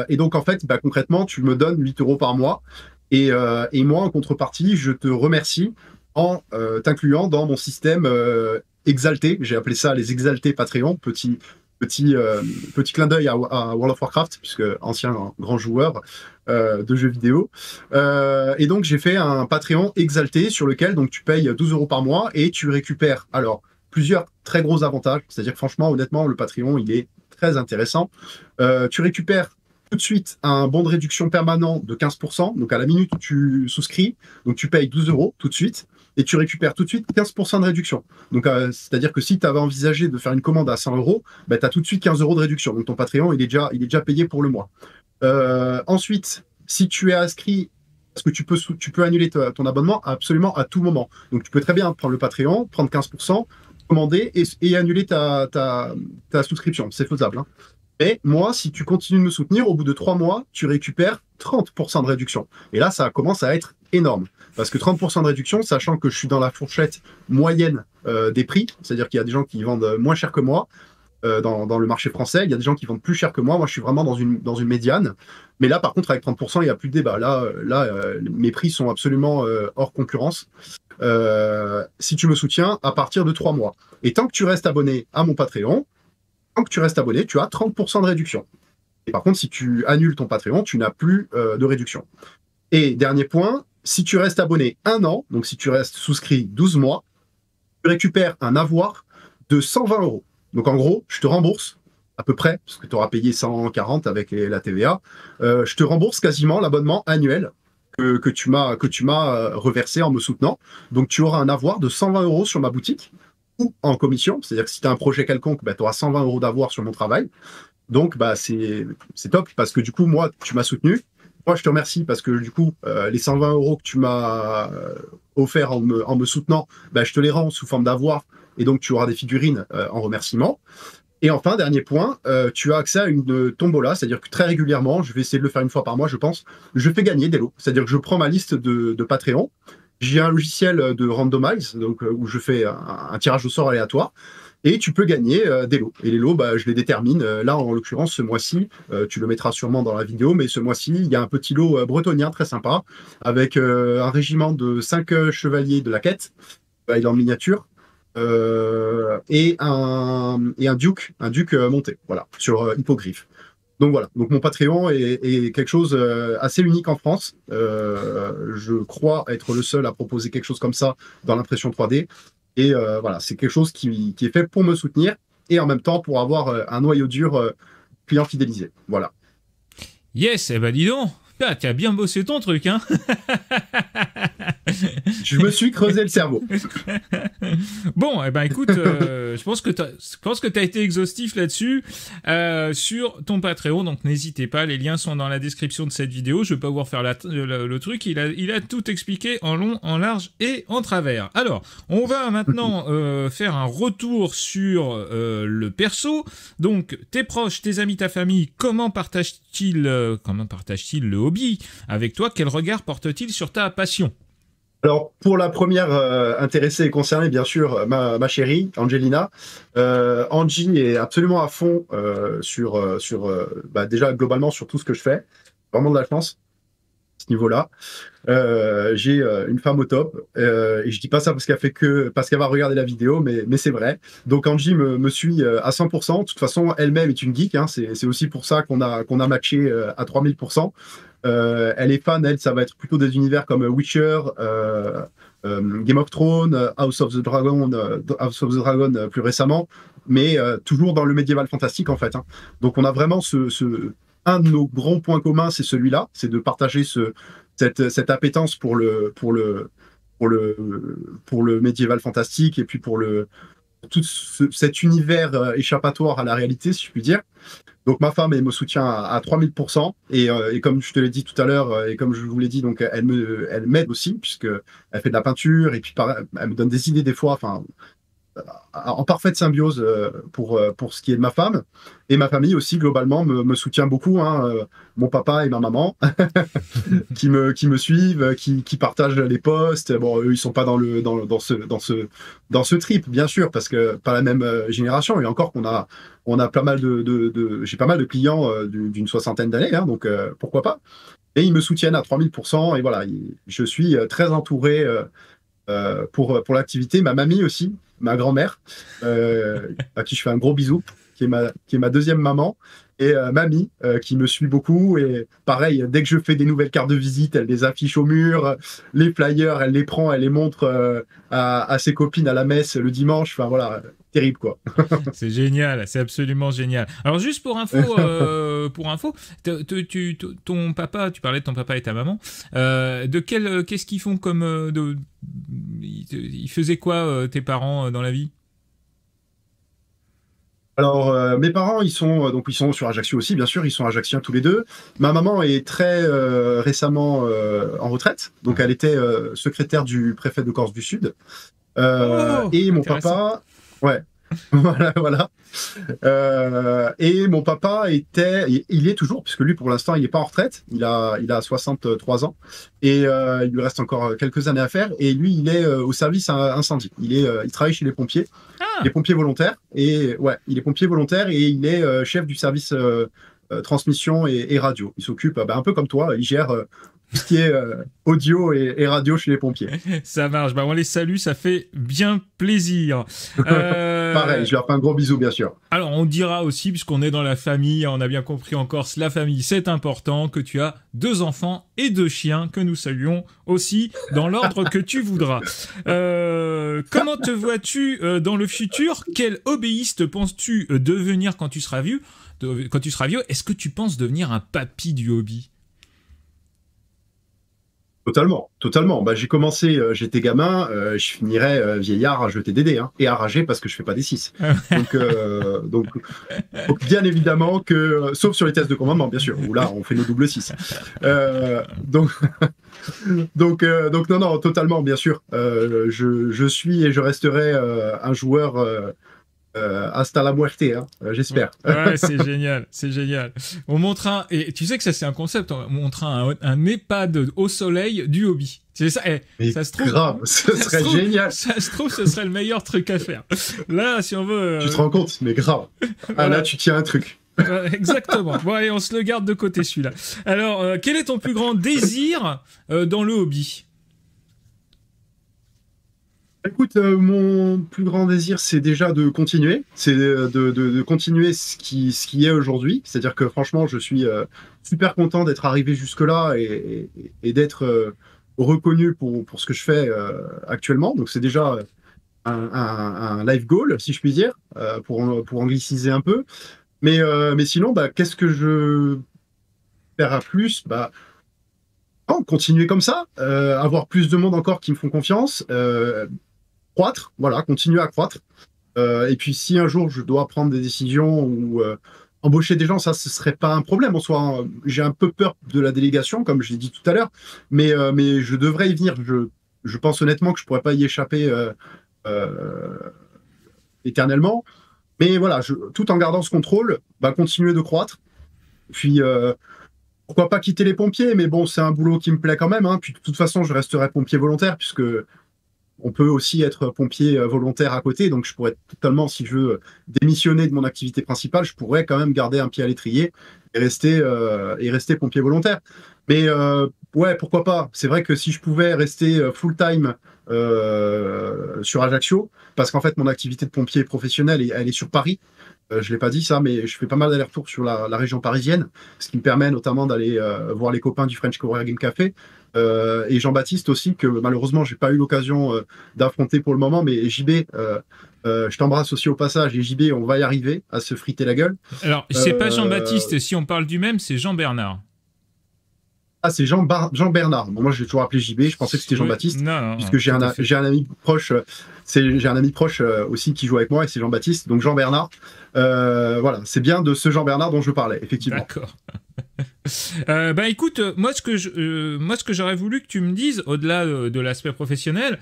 Et donc, en fait, concrètement, tu me donnes 8 euros par mois. Et moi, en contrepartie, je te remercie en t'incluant dans mon système exalté. J'ai appelé ça les exaltés Patreon. Petit clin d'œil à World of Warcraft, puisque ancien grand joueur de jeux vidéo. Et donc, j'ai fait un Patreon exalté sur lequel donc, tu payes 12 euros par mois et tu récupères plusieurs très gros avantages. C'est-à-dire que franchement, honnêtement, le Patreon, il est très intéressant. Tu récupères tout de suite un bon de réduction permanent de 15%. Donc, à la minute où tu souscris, donc tu payes 12 euros tout de suite et tu récupères tout de suite 15% de réduction. Donc, c'est-à-dire que si tu avais envisagé de faire une commande à 100 euros, tu as tout de suite 15 euros de réduction. Donc, ton Patreon, il est déjà payé pour le mois. Ensuite, si tu es inscrit, parce que tu peux annuler ton abonnement absolument à tout moment. Donc, tu peux très bien prendre le Patreon, prendre 15%, commander et annuler ta souscription. C'est faisable. Hein. Et moi, si tu continues de me soutenir, au bout de 3 mois, tu récupères 30% de réduction. Et là, ça commence à être énorme. Parce que 30% de réduction, sachant que je suis dans la fourchette moyenne des prix, c'est-à-dire qu'il y a des gens qui vendent moins cher que moi, dans le marché français, il y a des gens qui vendent plus cher que moi. Moi, je suis vraiment dans une médiane. Mais là, par contre, avec 30%, il n'y a plus de débat. Là, mes prix sont absolument hors concurrence. Si tu me soutiens, à partir de 3 mois. Et tant que tu restes abonné à mon Patreon, tu as 30% de réduction. Et par contre, si tu annules ton Patreon, tu n'as plus de réduction. Et dernier point, si tu restes abonné 1 an, donc si tu restes souscrit 12 mois, tu récupères un avoir de 120 euros. Donc en gros, je te rembourse à peu près, parce que tu auras payé 140 avec la TVA, je te rembourse quasiment l'abonnement annuel que tu m'as reversé en me soutenant. Donc tu auras un avoir de 120 euros sur ma boutique ou en commission. C'est-à-dire que si tu as un projet quelconque, tu auras 120 euros d'avoir sur mon travail. Donc c'est top parce que du coup, moi, tu m'as soutenu. Moi, je te remercie parce que du coup, les 120 euros que tu m'as offert en me soutenant, je te les rends sous forme d'avoir. Et donc, tu auras des figurines en remerciement. Et enfin, dernier point, tu as accès à une tombola, c'est-à-dire que très régulièrement, je vais essayer de le faire 1 fois par mois, je pense, je fais gagner des lots. C'est-à-dire que je prends ma liste de Patreon, j'ai un logiciel de randomize, donc où je fais un tirage au sort aléatoire, et tu peux gagner des lots. Et les lots, je les détermine. Là, en l'occurrence, ce mois-ci, tu le mettras sûrement dans la vidéo, mais ce mois-ci, il y a un petit lot bretonien très sympa, avec un régiment de 5 chevaliers de la quête, il est en miniature, et un duc monté, voilà, sur hippogriffe. Donc voilà, donc mon Patreon est quelque chose assez unique en France. Je crois être le seul à proposer quelque chose comme ça dans l'impression 3D. Et voilà, c'est quelque chose qui est fait pour me soutenir et en même temps pour avoir un noyau dur client fidélisé. Voilà. Yes, eh ben dis donc, tu as bien bossé ton truc, hein. Je me suis creusé le cerveau. Bon, eh ben écoute, je pense que t'as été exhaustif là-dessus sur ton Patreon, donc n'hésitez pas, les liens sont dans la description de cette vidéo. Je vais pas vous refaire le truc, il a tout expliqué en long, en large et en travers. Alors, on va maintenant faire un retour sur le perso. Donc, tes proches, tes amis, ta famille, comment partagent-ils le hobby avec toi? Quel regard portent-ils sur ta passion? Alors, pour la première intéressée et concernée, bien sûr, ma chérie, Angelina. Angie est absolument à fond déjà globalement sur tout ce que je fais. Vraiment de la chance à ce niveau-là. J'ai une femme au top et je dis pas ça parce qu'elle va regarder la vidéo, mais c'est vrai. Donc Angie me suit à 100%. De toute façon, elle-même est une geek, hein. C'est aussi pour ça qu'on a matché à 3000%. Elle est fan, elle, ça va être plutôt des univers comme Witcher, Game of Thrones, House of the Dragon plus récemment, mais toujours dans le médiéval fantastique en fait, hein. Donc on a vraiment un de nos grands points communs, c'est celui-là, c'est de partager cette appétence pour le médiéval fantastique et puis pour cet univers échappatoire à la réalité, si je puis dire. Donc ma femme, elle me soutient à 3000%. Et comme je te l'ai dit tout à l'heure, et comme je vous l'ai dit, donc elle m'aide aussi, puisque elle fait de la peinture, et puis elle me donne des idées des fois, enfin, en parfaite symbiose pour ce qui est de ma femme. Et ma famille aussi, globalement, me soutient beaucoup, hein, mon papa et ma maman, qui me suivent, qui partagent les posts. Bon, eux, ils sont pas dans ce trip, bien sûr, parce que pas la même génération. Et encore on a pas mal j'ai pas mal de clients d'une soixantaine d'années, hein, donc pourquoi pas. Et ils me soutiennent à 3000%. Et voilà, je suis très entouré pour l'activité. Ma mamie aussi, ma grand-mère, à qui je fais un gros bisou, qui est ma deuxième maman, et mamie, qui me suit beaucoup. Et pareil, dès que je fais des nouvelles cartes de visite, elle les affiche au mur, les flyers, elle les prend, elle les montre à ses copines à la messe le dimanche. Enfin voilà, terrible quoi. C'est génial, c'est absolument génial. Alors juste pour info, ton papa, tu parlais de ton papa et ta maman, qu'est-ce qu'ils font comme ils faisaient quoi tes parents dans la vie? Alors, mes parents, ils sont sur Ajaccio aussi, bien sûr, ils sont ajaxiens tous les deux. Ma maman est très récemment en retraite, donc elle était secrétaire du préfet de Corse du Sud. Et mon papa, ouais, voilà. Et mon papa il est toujours, puisque lui pour l'instant il n'est pas en retraite, il a 63 ans, et il lui reste encore quelques années à faire, et lui il est au service incendie, il travaille chez les pompiers, les pompiers volontaires, et ouais, il est pompier volontaire, et il est chef du service transmission et radio. Il s'occupe, un peu comme toi, il gère tout ce qui est audio et radio chez les pompiers. Ça marche, on les salue, ça fait bien plaisir. Pareil, je leur fais un gros bisou, bien sûr. Alors, on dira aussi, puisqu'on est dans la famille, on a bien compris en Corse, la famille, c'est important, que tu as 2 enfants et 2 chiens, que nous saluons aussi, dans l'ordre que tu voudras. Comment te vois-tu dans le futur? Quel hobbyiste penses-tu devenir quand tu seras vieux? Est-ce que tu penses devenir un papy du hobby? Totalement. J'ai commencé, j'étais gamin, je finirais vieillard à jeter des dés, hein, et à rager parce que je fais pas des 6. Donc bien évidemment que, sauf sur les tests de commandement, bien sûr, où là on fait nos double 6. Donc non, totalement, bien sûr. Je suis et je resterai un joueur hasta la muerte, hein, j'espère. Ouais, c'est génial. On montre et tu sais que ça c'est un concept, on montre un EHPAD au soleil du hobby. C'est ça, ça se trouve. Grave, ce serait génial. Ça se trouve, ce serait le meilleur truc à faire. Là, si on veut. Tu te rends compte, mais grave. Voilà. Là, tu tiens un truc. Exactement. Bon, allez, on se le garde de côté celui-là. Alors, quel est ton plus grand désir dans le hobby? Écoute, mon plus grand désir, c'est déjà de continuer, c'est de continuer ce qui est aujourd'hui. C'est-à-dire que franchement, je suis super content d'être arrivé jusque-là et d'être reconnu pour ce que je fais actuellement. Donc c'est déjà un life goal, si je puis dire, pour angliciser un peu. Mais sinon, qu'est-ce que je faire à plus? Continuer comme ça, avoir plus de monde encore qui me font confiance. Croître, voilà, continuer à croître. Et puis si un jour je dois prendre des décisions ou embaucher des gens, ça ce serait pas un problème en soi, hein. J'ai un peu peur de la délégation, comme je l'ai dit tout à l'heure, mais je devrais y venir. Je pense honnêtement que je pourrais pas y échapper éternellement. Mais voilà, tout en gardant ce contrôle, continuer de croître. Puis pourquoi pas quitter les pompiers, mais bon, c'est un boulot qui me plaît quand même, hein. Puis de toute façon, je resterai pompier volontaire, puisque on peut aussi être pompier volontaire à côté, donc je pourrais totalement, si je veux démissionner de mon activité principale, je pourrais quand même garder un pied à l'étrier et rester pompier volontaire. Mais ouais, pourquoi pas. C'est vrai que si je pouvais rester full-time sur Ajaccio, parce qu'en fait, mon activité de pompier professionnel, elle est sur Paris. Je l'ai pas dit ça, mais je fais pas mal d'allers-retours sur la région parisienne, ce qui me permet notamment d'aller voir les copains du French Coworking Café. Et Jean-Baptiste aussi, que malheureusement, j'ai pas eu l'occasion d'affronter pour le moment, mais JB, je t'embrasse aussi au passage, et JB, on va y arriver à se friter la gueule. Alors, c'est pas Jean-Baptiste, si on parle du même, c'est Jean-Bernard. Ah, c'est Jean-Bernard. Bon, moi, je l'ai toujours appelé JB, je pensais que c'était Jean-Baptiste, puisque j'ai un ami proche, j'ai un ami proche aussi qui joue avec moi, et c'est Jean-Baptiste, donc Jean-Bernard. Voilà, c'est bien de ce Jean-Bernard dont je parlais, effectivement. D'accord. Bah écoute, moi ce que j'aurais voulu que tu me dises, au-delà de l'aspect professionnel,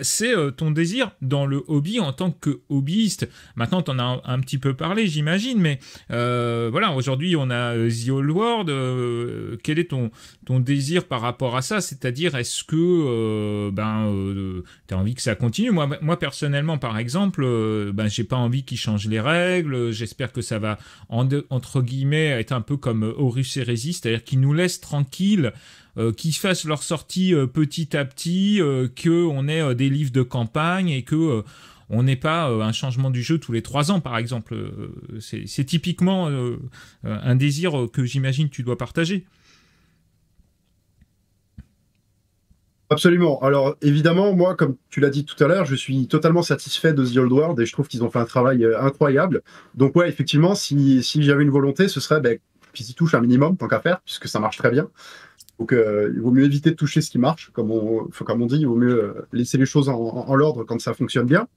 c'est ton désir dans le hobby en tant que hobbyiste. Maintenant, t'en as un petit peu parlé, j'imagine, mais voilà, aujourd'hui on a The Old World. Quel est ton désir par rapport à ça? C'est-à-dire, est-ce que t'as envie que ça continue? Moi personnellement, par exemple, j'ai pas envie qu'ils changent les règles. J'espère que ça va entre guillemets être un peu comme Horus Heresy, c'est-à-dire qu'ils nous laissent tranquilles, qu'ils fassent leur sortie petit à petit, qu'on ait des livres de campagne et que on n'ait pas un changement du jeu tous les 3 ans, par exemple. C'est typiquement un désir que j'imagine tu dois partager. Absolument. Alors, évidemment, moi, comme tu l'as dit tout à l'heure, je suis totalement satisfait de The Old World et je trouve qu'ils ont fait un travail incroyable. Donc, ouais, effectivement, si j'avais une volonté, ce serait qu'ils y touchent un minimum, tant qu'à faire, puisque ça marche très bien. Donc, il vaut mieux éviter de toucher ce qui marche. Comme on dit, il vaut mieux laisser les choses en l'ordre quand ça fonctionne bien.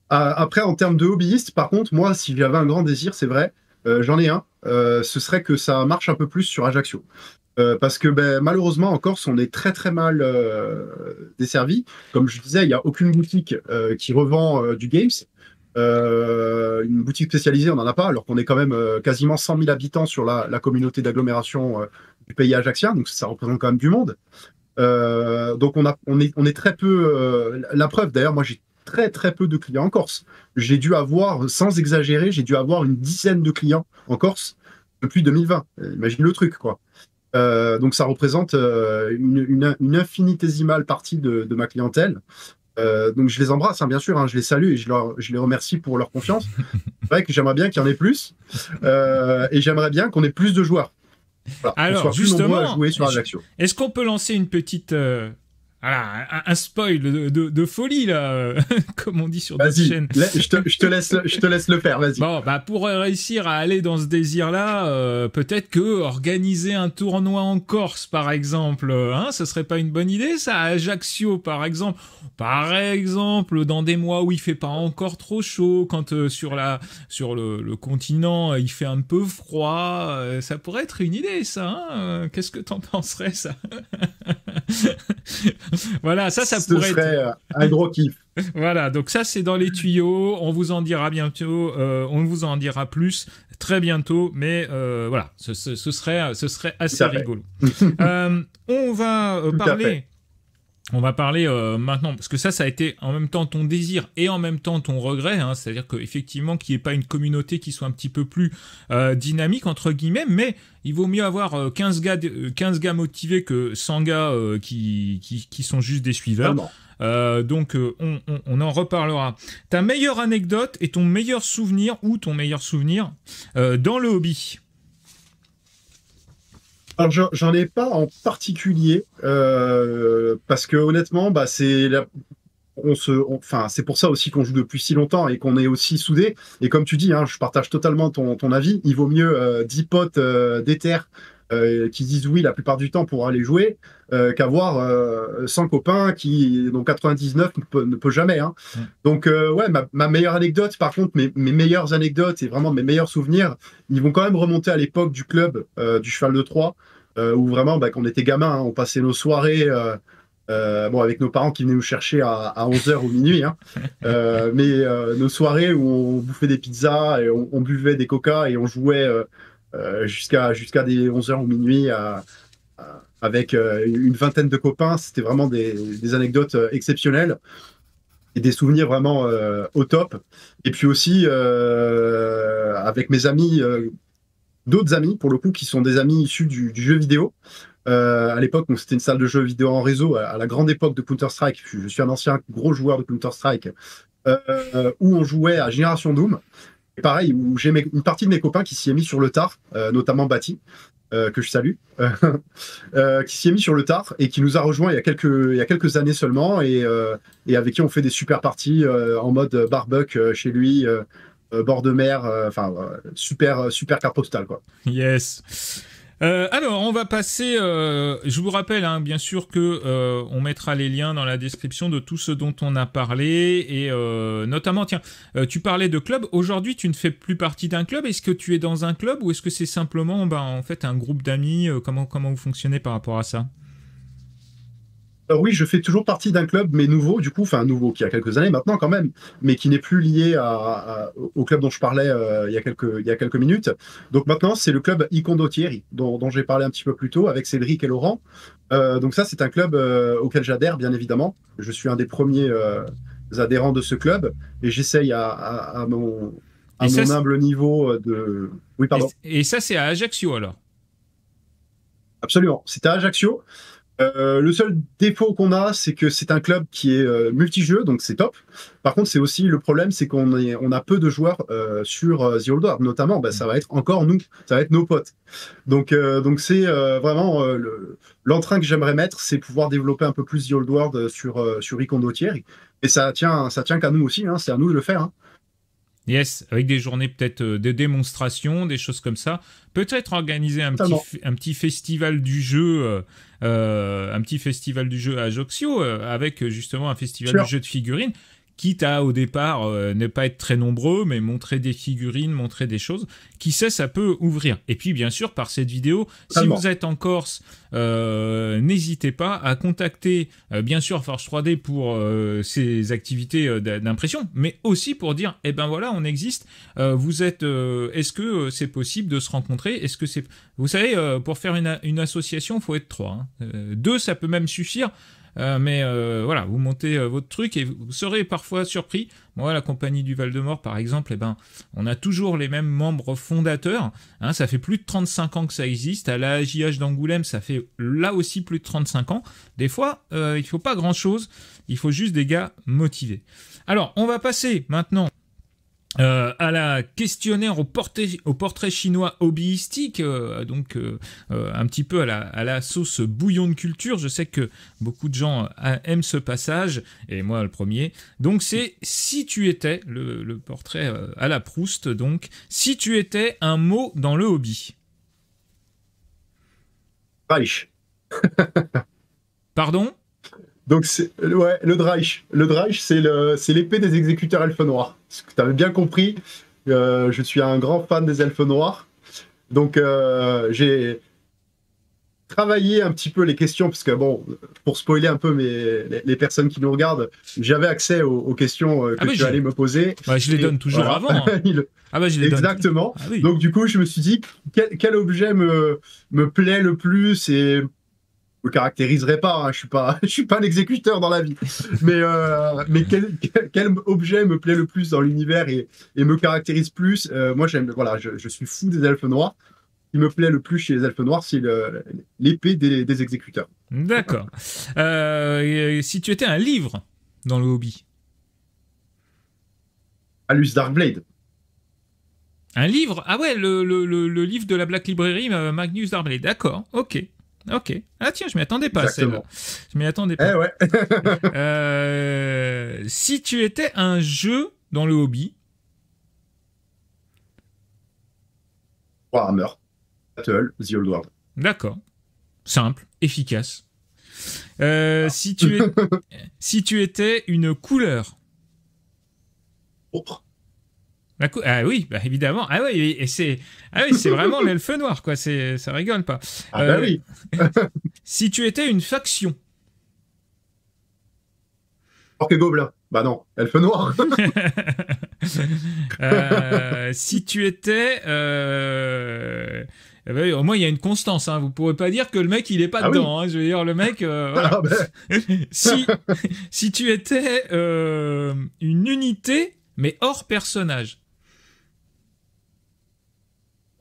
Après, en termes de hobbyiste, par contre, moi, si j'avais un grand désir, c'est vrai, j'en ai un, ce serait que ça marche un peu plus sur Ajaccio. Parce que malheureusement en Corse on est très très mal desservi. Comme je disais, il n'y a aucune boutique qui revend du games. Une boutique spécialisée, on n'en a pas, alors qu'on est quand même quasiment 100 000 habitants sur la communauté d'agglomération du pays ajaccien, donc ça représente quand même du monde. Donc on est très peu. La preuve d'ailleurs, moi j'ai très très peu de clients en Corse. J'ai dû avoir, sans exagérer, j'ai dû avoir une dizaine de clients en Corse depuis 2020. Imagine le truc quoi. Donc ça représente une infinitésimale partie de ma clientèle. Donc je les embrasse, hein, bien sûr, hein, je les salue et je les remercie pour leur confiance. C'est vrai que j'aimerais bien qu'il y en ait plus et j'aimerais bien qu'on ait plus de joueurs. Voilà, alors qu'on soit plus nombreux à jouer sur Ajaccio. Est-ce qu'on peut lancer une petite voilà, un spoil de folie, là, comme on dit sur d'autres chaînes. Je te laisse le faire, vas-y. Bon, pour réussir à aller dans ce désir-là, peut-être que organiser un tournoi en Corse, par exemple, ce serait pas une bonne idée, ça, à Ajaccio, par exemple. Par exemple, dans des mois où il fait pas encore trop chaud, quand sur le continent, il fait un peu froid, ça pourrait être une idée, ça, hein. Qu'est-ce que t'en penserais, ça? Voilà, ça pourrait être un gros kiff. Voilà, donc ça c'est dans les tuyaux, on vous en dira bientôt, on vous en dira plus très bientôt, mais voilà, ce serait assez rigolo. On va parler maintenant, parce que ça a été en même temps ton désir et en même temps ton regret, hein, c'est-à-dire qu'effectivement qu'il n'y ait pas une communauté qui soit un petit peu plus dynamique, entre guillemets, mais il vaut mieux avoir 15 gars motivés que 100 gars qui sont juste des suiveurs. Donc on en reparlera. Ta meilleure anecdote et ton meilleur souvenir, ou ton meilleur souvenir dans le hobby? Alors j'en ai pas en particulier parce que honnêtement c'est pour ça aussi qu'on joue depuis si longtemps et qu'on est aussi soudés. Et comme tu dis, hein, je partage totalement ton avis. Il vaut mieux 10 potes d'éther qui disent oui la plupart du temps pour aller jouer qu'avoir 100 copains dont 99 ne peut jamais. Hein. Donc ouais, ma meilleure anecdote, par contre, mes meilleures anecdotes et vraiment mes meilleurs souvenirs, ils vont quand même remonter à l'époque du club du Cheval de Troyes où vraiment quand on était gamin, hein, on passait nos soirées avec nos parents qui venaient nous chercher à 11h ou minuit, hein. Mais nos soirées où on bouffait des pizzas et on buvait des coca et on jouait jusqu'à des 11h ou minuit avec une vingtaine de copains. C'était vraiment des anecdotes exceptionnelles et des souvenirs vraiment au top. Et puis aussi avec mes amis, d'autres amis pour le coup, qui sont des amis issus du jeu vidéo. À l'époque, c'était une salle de jeux vidéo en réseau, à la grande époque de Counter-Strike. Je suis un ancien gros joueur de Counter-Strike, où on jouait à Génération Doom. Et pareil, où j'ai une partie de mes copains qui s'y est mis sur le tard, notamment Bati, que je salue, qui s'y est mis sur le tard et qui nous a rejoint il y a quelques années seulement, et avec qui on fait des super parties en mode barbecue chez lui, bord de mer, super carte postale, quoi. Yes. Alors, on va passer. Je vous rappelle, hein, bien sûr, que on mettra les liens dans la description de tout ce dont on a parlé, et notamment, tiens, tu parlais de club. Aujourd'hui, tu ne fais plus partie d'un club. Est-ce que tu es dans un club ou est-ce que c'est simplement, en fait, un groupe d'amis? Comment vous fonctionnez par rapport à ça? Alors oui, je fais toujours partie d'un club, mais nouveau, du coup, enfin nouveau, qui a quelques années maintenant quand même, mais qui n'est plus lié au club dont je parlais il y a quelques minutes. Donc maintenant, c'est le club Icondo Thierry, dont j'ai parlé un petit peu plus tôt, avec Cédric et Laurent. Donc ça, c'est un club auquel j'adhère, bien évidemment. Je suis un des premiers adhérents de ce club, et j'essaye à mon humble niveau de... Oui, pardon. Et ça, c'est à Ajaccio, alors? Absolument. C'est à Ajaccio. Le seul défaut qu'on a, c'est que c'est un club qui est multijeu, donc c'est top. Par contre, c'est aussi le problème, c'est on a peu de joueurs sur The Old World, notamment. Ça va être encore nous, ça va être nos potes. Donc c'est vraiment l'entrain que j'aimerais mettre, c'est pouvoir développer un peu plus The Old World sur Icondo Thierry. Et ça tient qu'à nous aussi, hein, c'est à nous de le faire. Hein. Yes, avec des journées peut-être de démonstration, des choses comme ça. Peut-être organiser un petit festival du jeu, un petit festival du jeu à Ajaccio, avec justement un festival du jeu de figurines, quitte à au départ ne pas être très nombreux, mais montrer des figurines, montrer des choses. Qui sait, ça peut ouvrir. Et puis bien sûr, par cette vidéo, si vous êtes en Corse, n'hésitez pas à contacter bien sûr Forge 3D pour ses activités d'impression, mais aussi pour dire, eh ben voilà, on existe. Vous êtes, est-ce que c'est possible de se rencontrer? Est-ce que c'est, vous savez, pour faire une association, faut être 3. Hein. 2, ça peut même suffire. Mais voilà, vous montez votre truc et vous serez parfois surpris. Moi, la compagnie du Val-de-Mort, par exemple, eh ben, on a toujours les mêmes membres fondateurs. Hein, ça fait plus de 35 ans que ça existe. À la AJH d'Angoulême, ça fait là aussi plus de 35 ans. Des fois, il faut pas grand-chose. Il faut juste des gars motivés. Alors, on va passer maintenant à la questionnaire au portrait chinois hobbyistique, donc un petit peu à la sauce bouillon de culture. Je sais que beaucoup de gens aiment ce passage, et moi le premier. Donc c'est si tu étais, le portrait à la Proust, donc si tu étais un mot dans le hobby. Reich. Pardon? Donc, le Dreich. Le Dreich, c'est l'épée des exécuteurs elfes noirs. Tu avais bien compris, je suis un grand fan des elfes noirs. Donc, j'ai travaillé un petit peu les questions, parce que, bon, pour spoiler un peu les personnes qui nous regardent, j'avais accès aux questions que tu allais me poser. Bah, je les donne toujours avant. Hein. Je les Exactement. donne. Ah, oui. Donc, du coup, je me suis dit, quel objet me plaît le plus et... Je me caractériserai pas, hein, je suis pas un exécuteur dans la vie, mais quel objet me plaît le plus dans l'univers et me caractérise plus. Moi, je suis fou des elfes noirs. Ce qui me plaît le plus chez les elfes noirs, c'est l'épée des exécuteurs. D'accord. Si tu étais un livre dans le hobby. Alus Darkblade. Un livre? Ah ouais, le livre de la Black Library, Magnus Darkblade. D'accord, ok. Ah tiens, je m'y attendais pas. Celle-là. Je m'y attendais pas. Eh ouais. Si tu étais un jeu dans le hobby. Warhammer. Battle, The Old World. D'accord. Simple, efficace. Si tu étais une couleur. Pourpre. Ah oui, bah évidemment. Ah oui, c'est vraiment l'elfe noir, quoi. Ça rigole pas. Ah bah oui. Si tu étais une faction. Orc et Gobelin. Bah non, elfe noir. Si tu étais... eh ben, au moins, il y a une constance. Hein. Vous ne pourrez pas dire que le mec, il est pas Ah dedans. oui. Hein. Je veux dire, le mec... voilà. Ah ben, si, si tu étais une unité, mais hors personnage.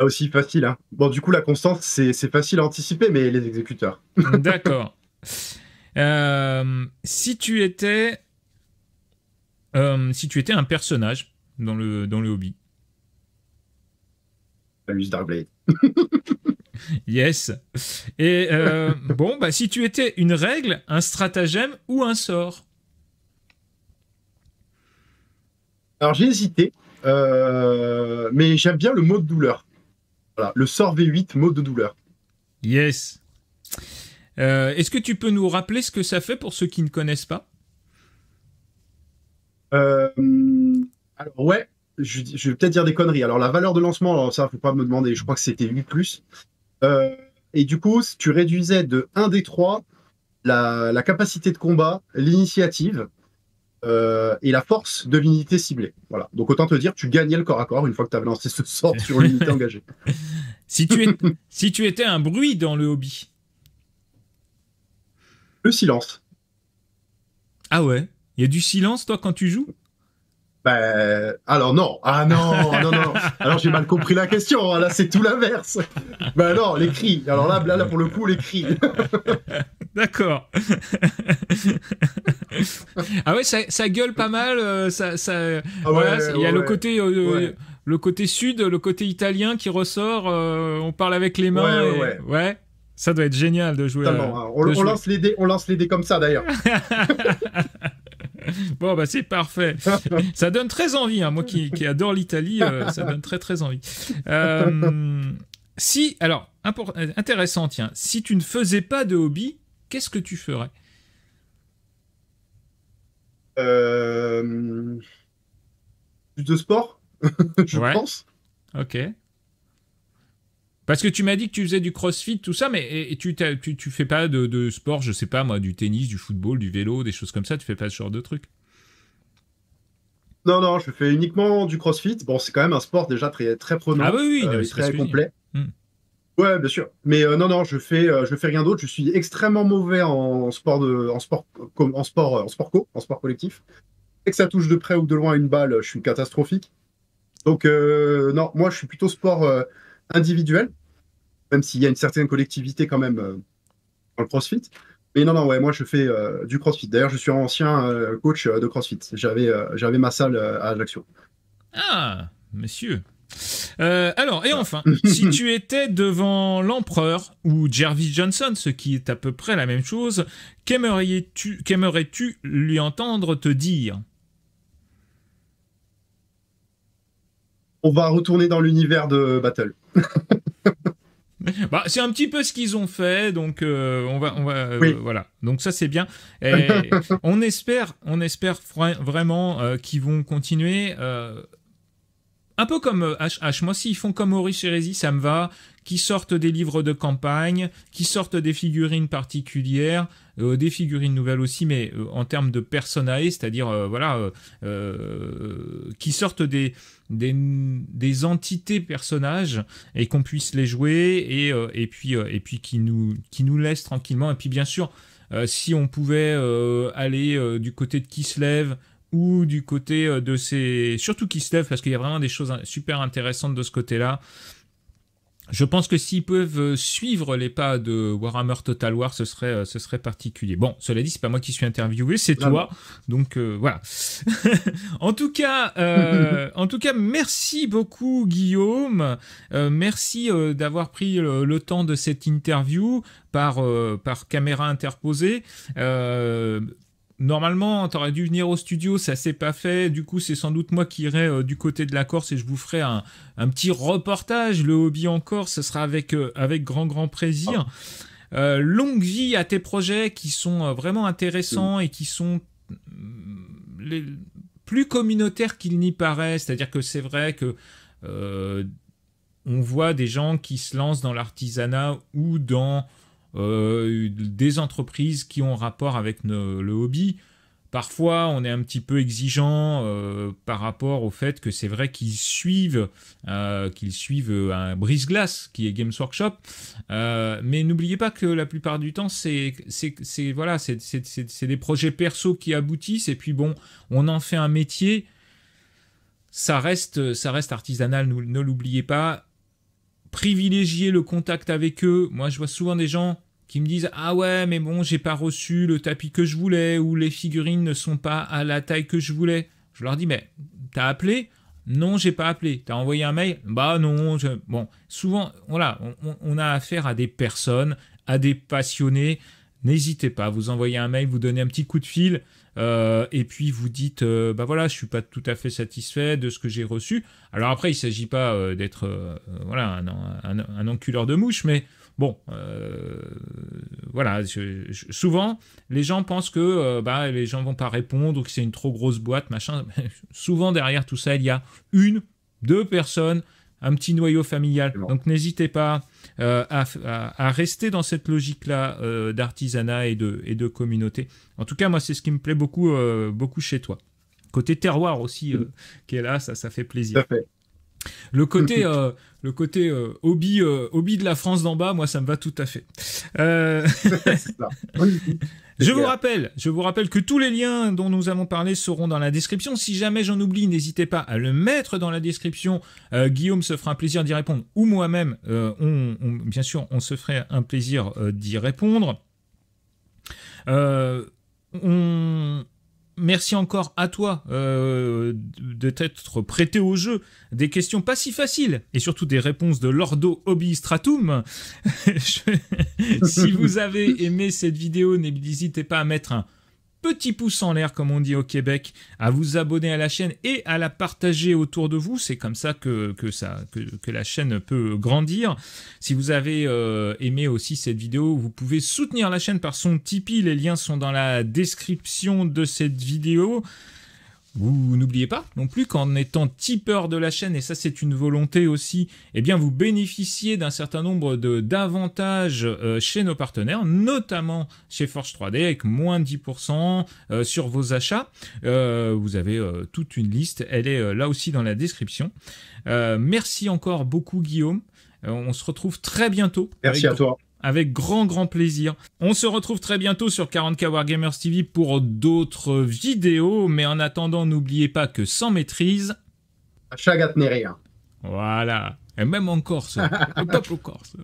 là aussi facile. Hein. Bon, du coup, la constance, c'est facile à anticiper, mais les exécuteurs. D'accord. Si tu étais un personnage dans le hobby. La musique Darkblade. Yes. Et bon, bah, si tu étais une règle, un stratagème ou un sort. Alors, j'ai hésité, mais j'aime bien le mode douleur. Voilà, le sort V8, mode de douleur. Yes. Est-ce que tu peux nous rappeler ce que ça fait pour ceux qui ne connaissent pas? Euh, alors, ouais, je vais peut-être dire des conneries. Alors, la valeur de lancement, alors, ça, faut pas me demander, je crois que c'était 8+. Et du coup, tu réduisais de 1 des 3 la capacité de combat, l'initiative et la force de l'unité ciblée. Voilà. Donc, autant te dire, tu gagnais le corps à corps une fois que tu avais lancé ce sort sur l'unité engagée. Si tu étais un bruit dans le hobby. Le silence. Ah ouais? Il y a du silence, toi, quand tu joues? Ben, alors non, ah non, non, non. Alors j'ai mal compris la question. Hein. Là, c'est tout l'inverse. Ben non, les cris. Alors là, pour le coup, les cris. D'accord. Ah ouais, ça gueule pas mal. Ah Voilà, ouais, il y a ouais, ouais. le côté sud, le côté italien qui ressort. On parle avec les mains. Ouais, ça doit être génial de jouer. Totalement. Hein. On lance les dés comme ça d'ailleurs. Bon, bah c'est parfait. Ça donne très envie. Hein. Moi qui adore l'Italie, ça donne très très envie. Alors, intéressant, tiens. Si tu ne faisais pas de hobby, qu'est-ce que tu ferais? Plus de sport, je Ouais. pense. Ok. Parce que tu m'as dit que tu faisais du crossfit, tout ça, mais et tu fais pas de sport, je sais pas moi, du tennis, du football, du vélo, des choses comme ça, tu fais pas ce genre de trucs? Non, non, je fais uniquement du CrossFit. Bon, c'est quand même un sport déjà très, très Ah prenant, oui, oui, non, mais et c'est ce très que je dis. complet. Ouais, bien sûr. Mais non, non, je fais rien d'autre. Je suis extrêmement mauvais en sport en sport collectif. Dès que ça touche de près ou de loin une balle, je suis catastrophique. Donc non, moi je suis plutôt sport individuel, même s'il y a une certaine collectivité quand même dans le CrossFit. Mais non, non, ouais, moi je fais du CrossFit. D'ailleurs, je suis un ancien coach de CrossFit. J'avais ma salle à Ajaccio. Ah, monsieur. Alors, et enfin, si tu étais devant l'empereur ou Jervis Johnson, ce qui est à peu près la même chose, qu'aimerais-tu lui entendre te dire? On va retourner dans l'univers de Battle. Bah, c'est un petit peu ce qu'ils ont fait, donc Oui. voilà. Donc ça c'est bien. Et on espère vraiment qu'ils vont continuer. Un peu comme H. Moi, s'ils font comme Maurice Hérésie, ça me va. Qui sortent des livres de campagne, qui sortent des figurines particulières, des figurines nouvelles aussi, mais en termes de personae, c'est-à-dire qui sortent des entités personnages et qu'on puisse les jouer et puis qui nous laissent tranquillement. Et puis bien sûr, si on pouvait aller du côté de Kislev ou du côté de ces... Surtout Kislev, parce qu'il y a vraiment des choses super intéressantes de ce côté-là. Je pense que s'ils peuvent suivre les pas de Warhammer Total War, ce serait particulier. Bon, cela dit, c'est pas moi qui suis interviewé, c'est toi. Donc voilà. En tout cas, merci beaucoup Guillaume. Merci d'avoir pris le temps de cette interview par caméra interposée. Normalement, t'aurais dû venir au studio, ça s'est pas fait. Du coup, c'est sans doute moi qui irai du côté de la Corse et je vous ferai un petit reportage. Le hobby en Corse, ce sera avec grand plaisir. Longue vie à tes projets qui sont vraiment intéressants et qui sont plus communautaires qu'il n'y paraît. C'est-à-dire que c'est vrai que on voit des gens qui se lancent dans l'artisanat ou dans des entreprises qui ont rapport avec le hobby parfois on est un petit peu exigeant par rapport au fait que c'est vrai qu'ils suivent un brise-glace qui est Games Workshop, mais n'oubliez pas que la plupart du temps c'est des projets perso qui aboutissent, et puis bon, on en fait un métier. Ça reste artisanal, ne l'oubliez pas. Privilégiez le contact avec eux. Moi, je vois souvent des gens qui me disent « Ah ouais, mais bon, j'ai pas reçu le tapis que je voulais, ou les figurines ne sont pas à la taille que je voulais. » Je leur dis « Mais t'as appelé ? » « Non, j'ai pas appelé. » « T'as envoyé un mail ? » « Bah non. » Bon, souvent, voilà, on a affaire à des personnes, à des passionnés. N'hésitez pas, vous envoyez un mail, vous donnez un petit coup de fil, et puis vous dites bah voilà, je suis pas tout à fait satisfait de ce que j'ai reçu. Alors après, il s'agit pas d'être voilà un enculeur de mouche, mais bon, voilà, souvent les gens pensent que bah les gens vont pas répondre, ou que c'est une trop grosse boîte, machin. Souvent derrière tout ça, il y a 1, 2 personnes, un petit noyau familial. Donc n'hésitez pas à rester dans cette logique-là d'artisanat et de communauté. En tout cas, moi, c'est ce qui me plaît beaucoup chez toi. Côté terroir aussi, qui est là, ça fait plaisir. Tout à fait. Le côté hobby de la France d'en bas, moi, ça me va tout à fait. C'est ça. Oui. Je vous rappelle que tous les liens dont nous avons parlé seront dans la description. Si jamais j'en oublie, n'hésitez pas à le mettre dans la description. Guillaume se fera un plaisir d'y répondre, ou moi-même, bien sûr, on se ferait un plaisir d'y répondre. Merci encore à toi de t'être prêté au jeu. Des questions pas si faciles, et surtout des réponses de Lordo Hobby Stratum. Si vous avez aimé cette vidéo, n'hésitez pas à mettre un petit pouce en l'air, comme on dit au Québec, à vous abonner à la chaîne et à la partager autour de vous. C'est comme ça que la chaîne peut grandir. Si vous avez aimé aussi cette vidéo, vous pouvez soutenir la chaîne par son Tipeee. Les liens sont dans la description de cette vidéo. Vous n'oubliez pas non plus qu'en étant tipeur de la chaîne, et ça c'est une volonté aussi, eh bien vous bénéficiez d'un certain nombre d'avantages chez nos partenaires, notamment chez Forge 3D, avec moins de 10% sur vos achats. Vous avez toute une liste, elle est là aussi dans la description. Merci encore beaucoup Guillaume, on se retrouve très bientôt. Merci à toi. Avec grand plaisir. On se retrouve très bientôt sur 40K Wargamers TV pour d'autres vidéos. Mais en attendant, n'oubliez pas que sans maîtrise... Chagat n'est rien. Voilà. Et même en Corse. Au peuple Corse.